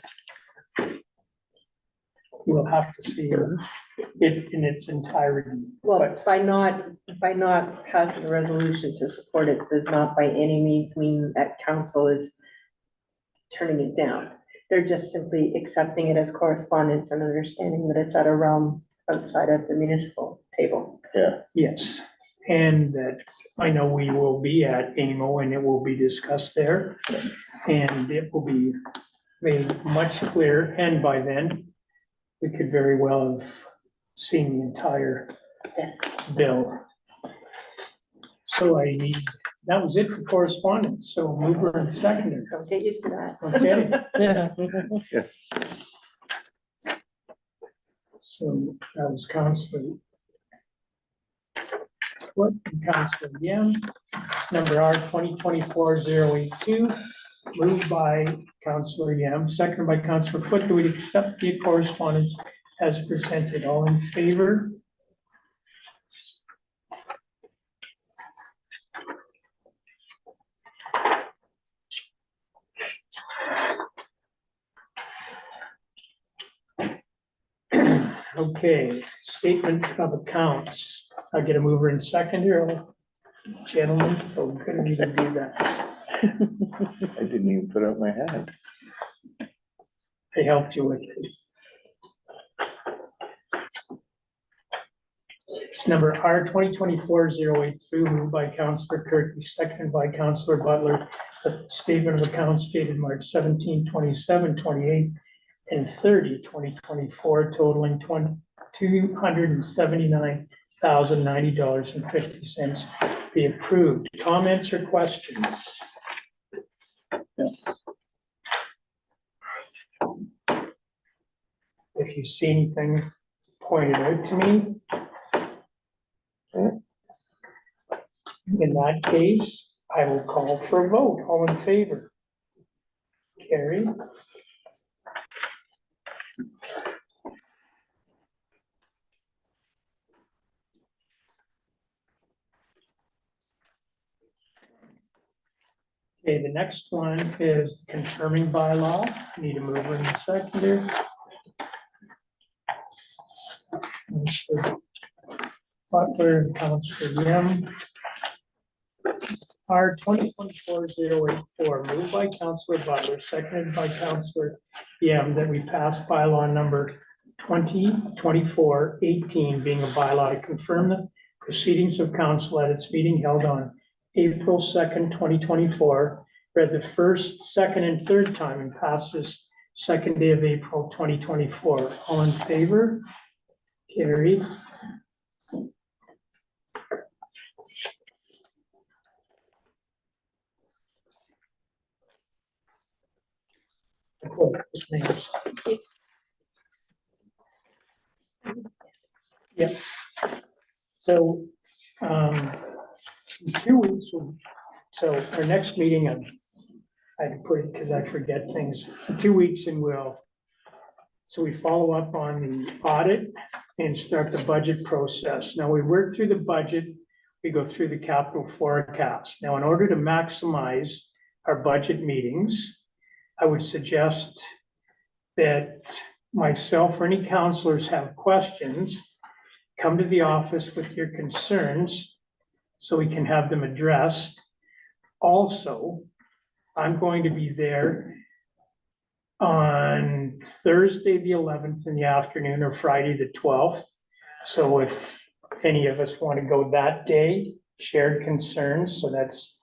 we'll have to see it in its entirety. Well, But by not passing a resolution to support it does not by any means mean that council is turning it down. They're just simply accepting it as correspondence and understanding that it's at a realm outside of the municipal table. yes, and that I know we will be at AMO and it will be discussed there. And it will be made much clearer, and by then, we could very well have seen the entire Yes. bill. So that was it for correspondence, so mover and seconder, Don't get used to that. okay? So that was Counselor. What, Counselor Yam, number R 2024-082, moved by Counselor Yam, seconded by Counselor Foot. Do we accept the correspondence as presented? All in favor? Okay, statement of accounts. I'll get a mover and seconder, gentlemen, so we couldn't even do that. I didn't even put up my hand. I helped you with it. It's number R 2024-083, moved by Counselor Kirky, seconded by Counselor Butler. A statement of accounts dated March 17, 27, 28, and 30, 2024, totaling $279,090.50 be approved. Comments or questions? If you see anything, point it out to me. In that case, I will call for a vote. All in favor? Carried. Okay, the next one is confirming bylaw. Need a mover and a seconder. Counselor Butler, Counselor Yam. R 2024-084, moved by Counselor Butler, seconded by Counselor Yam, that we pass bylaw number 2024-18, being a bylaw to confirm the proceedings of council at its meeting held on April 2nd, 2024, read the first, second, and third time and passes second day of April 2024. All in favor? Carried. Yep. So, in 2 weeks, so our next meeting, I had to put it because I forget things, in 2 weeks and so we follow up on the audit and start the budget process. Now, we work through the budget, we go through the capital forecast. Now, in order to maximize our budget meetings, I would suggest that myself or any counselors have questions, come to the office with your concerns so we can have them addressed. Also, I'm going to be there on Thursday, the 11th in the afternoon, or Friday, the 12th. So if any of us want to go that day, shared concerns, so that's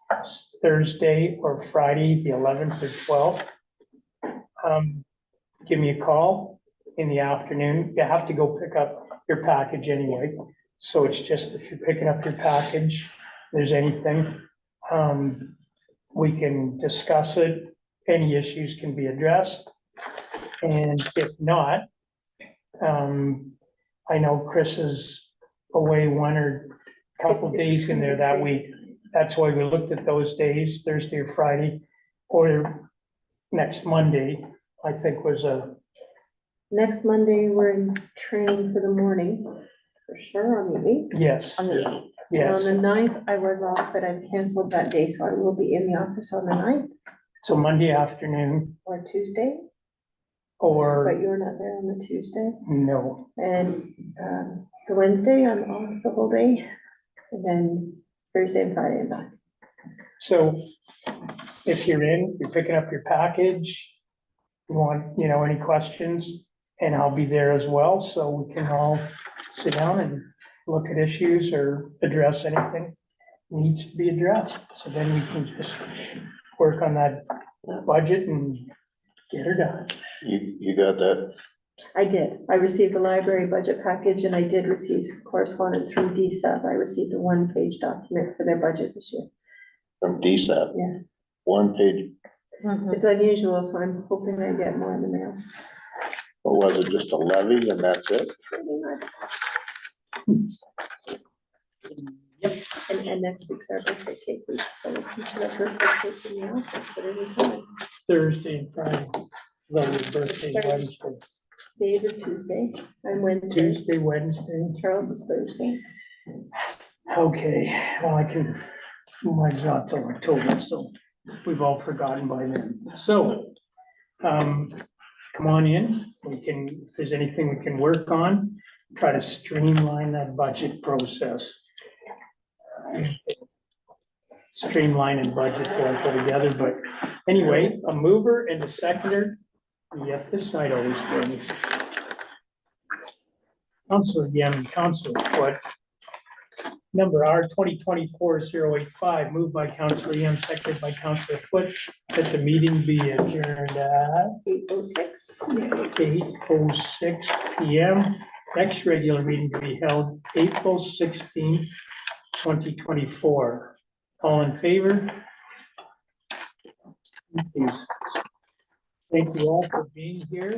Thursday or Friday, the 11th or 12th. Give me a call in the afternoon. You have to go pick up your package anyway. So it's just if you're picking up your package, if there's anything, we can discuss it. Any issues can be addressed. And if not, I know Chris is away one or couple days in there that week. That's why we looked at those days, Thursday or Friday, or next Monday, I think was Next Monday, we're in training for the morning, for sure, on the 8th. yes, On the 8th. And yes. on the 9th, I was off, but I've canceled that day, so I will be in the office on the 9th So Monday afternoon or Tuesday. but or you're not there on the Tuesday. no? And, the Wednesday, I'm off the whole day. And then Thursday and Friday, I'm back. So if you're in, you're picking up your package, you want, any questions, and I'll be there as well, so we can all sit down and look at issues or address anything needs to be addressed. So then we can just work on that budget and get her done. You got that? I did. I received the library budget package and I did receive correspondence from DSAP. I received a one-page document for their budget this year. From DSAP? Yeah. 1 page, It's unusual, so I'm hoping I get more in the mail. or was it just a levy and that's it? Pretty much. Yep. And next week's our birthday cake week, so we can put a birthday cake in the office at any time. Thursday and Friday, well, your birthday Wednesday, Dave is Tuesday, I'm Wednesday, Tuesday, Wednesday. Charles is Thursday. Okay, well, mine's not till October, so we've all forgotten by then. So, come on in, if there's anything we can work on, try to streamline that budget process. Streamline and budget don't go together, but anyway, a mover and a seconder, yep, this side always wins. Counselor Yem, Counselor Foot. Number R 2024-085, moved by Counselor Yem, seconded by Counselor Foot, that the meeting be adjourned at 8:06. 8:06 PM. Next regular meeting to be held April 16th, 2024. All in favor? Thank you all for being here.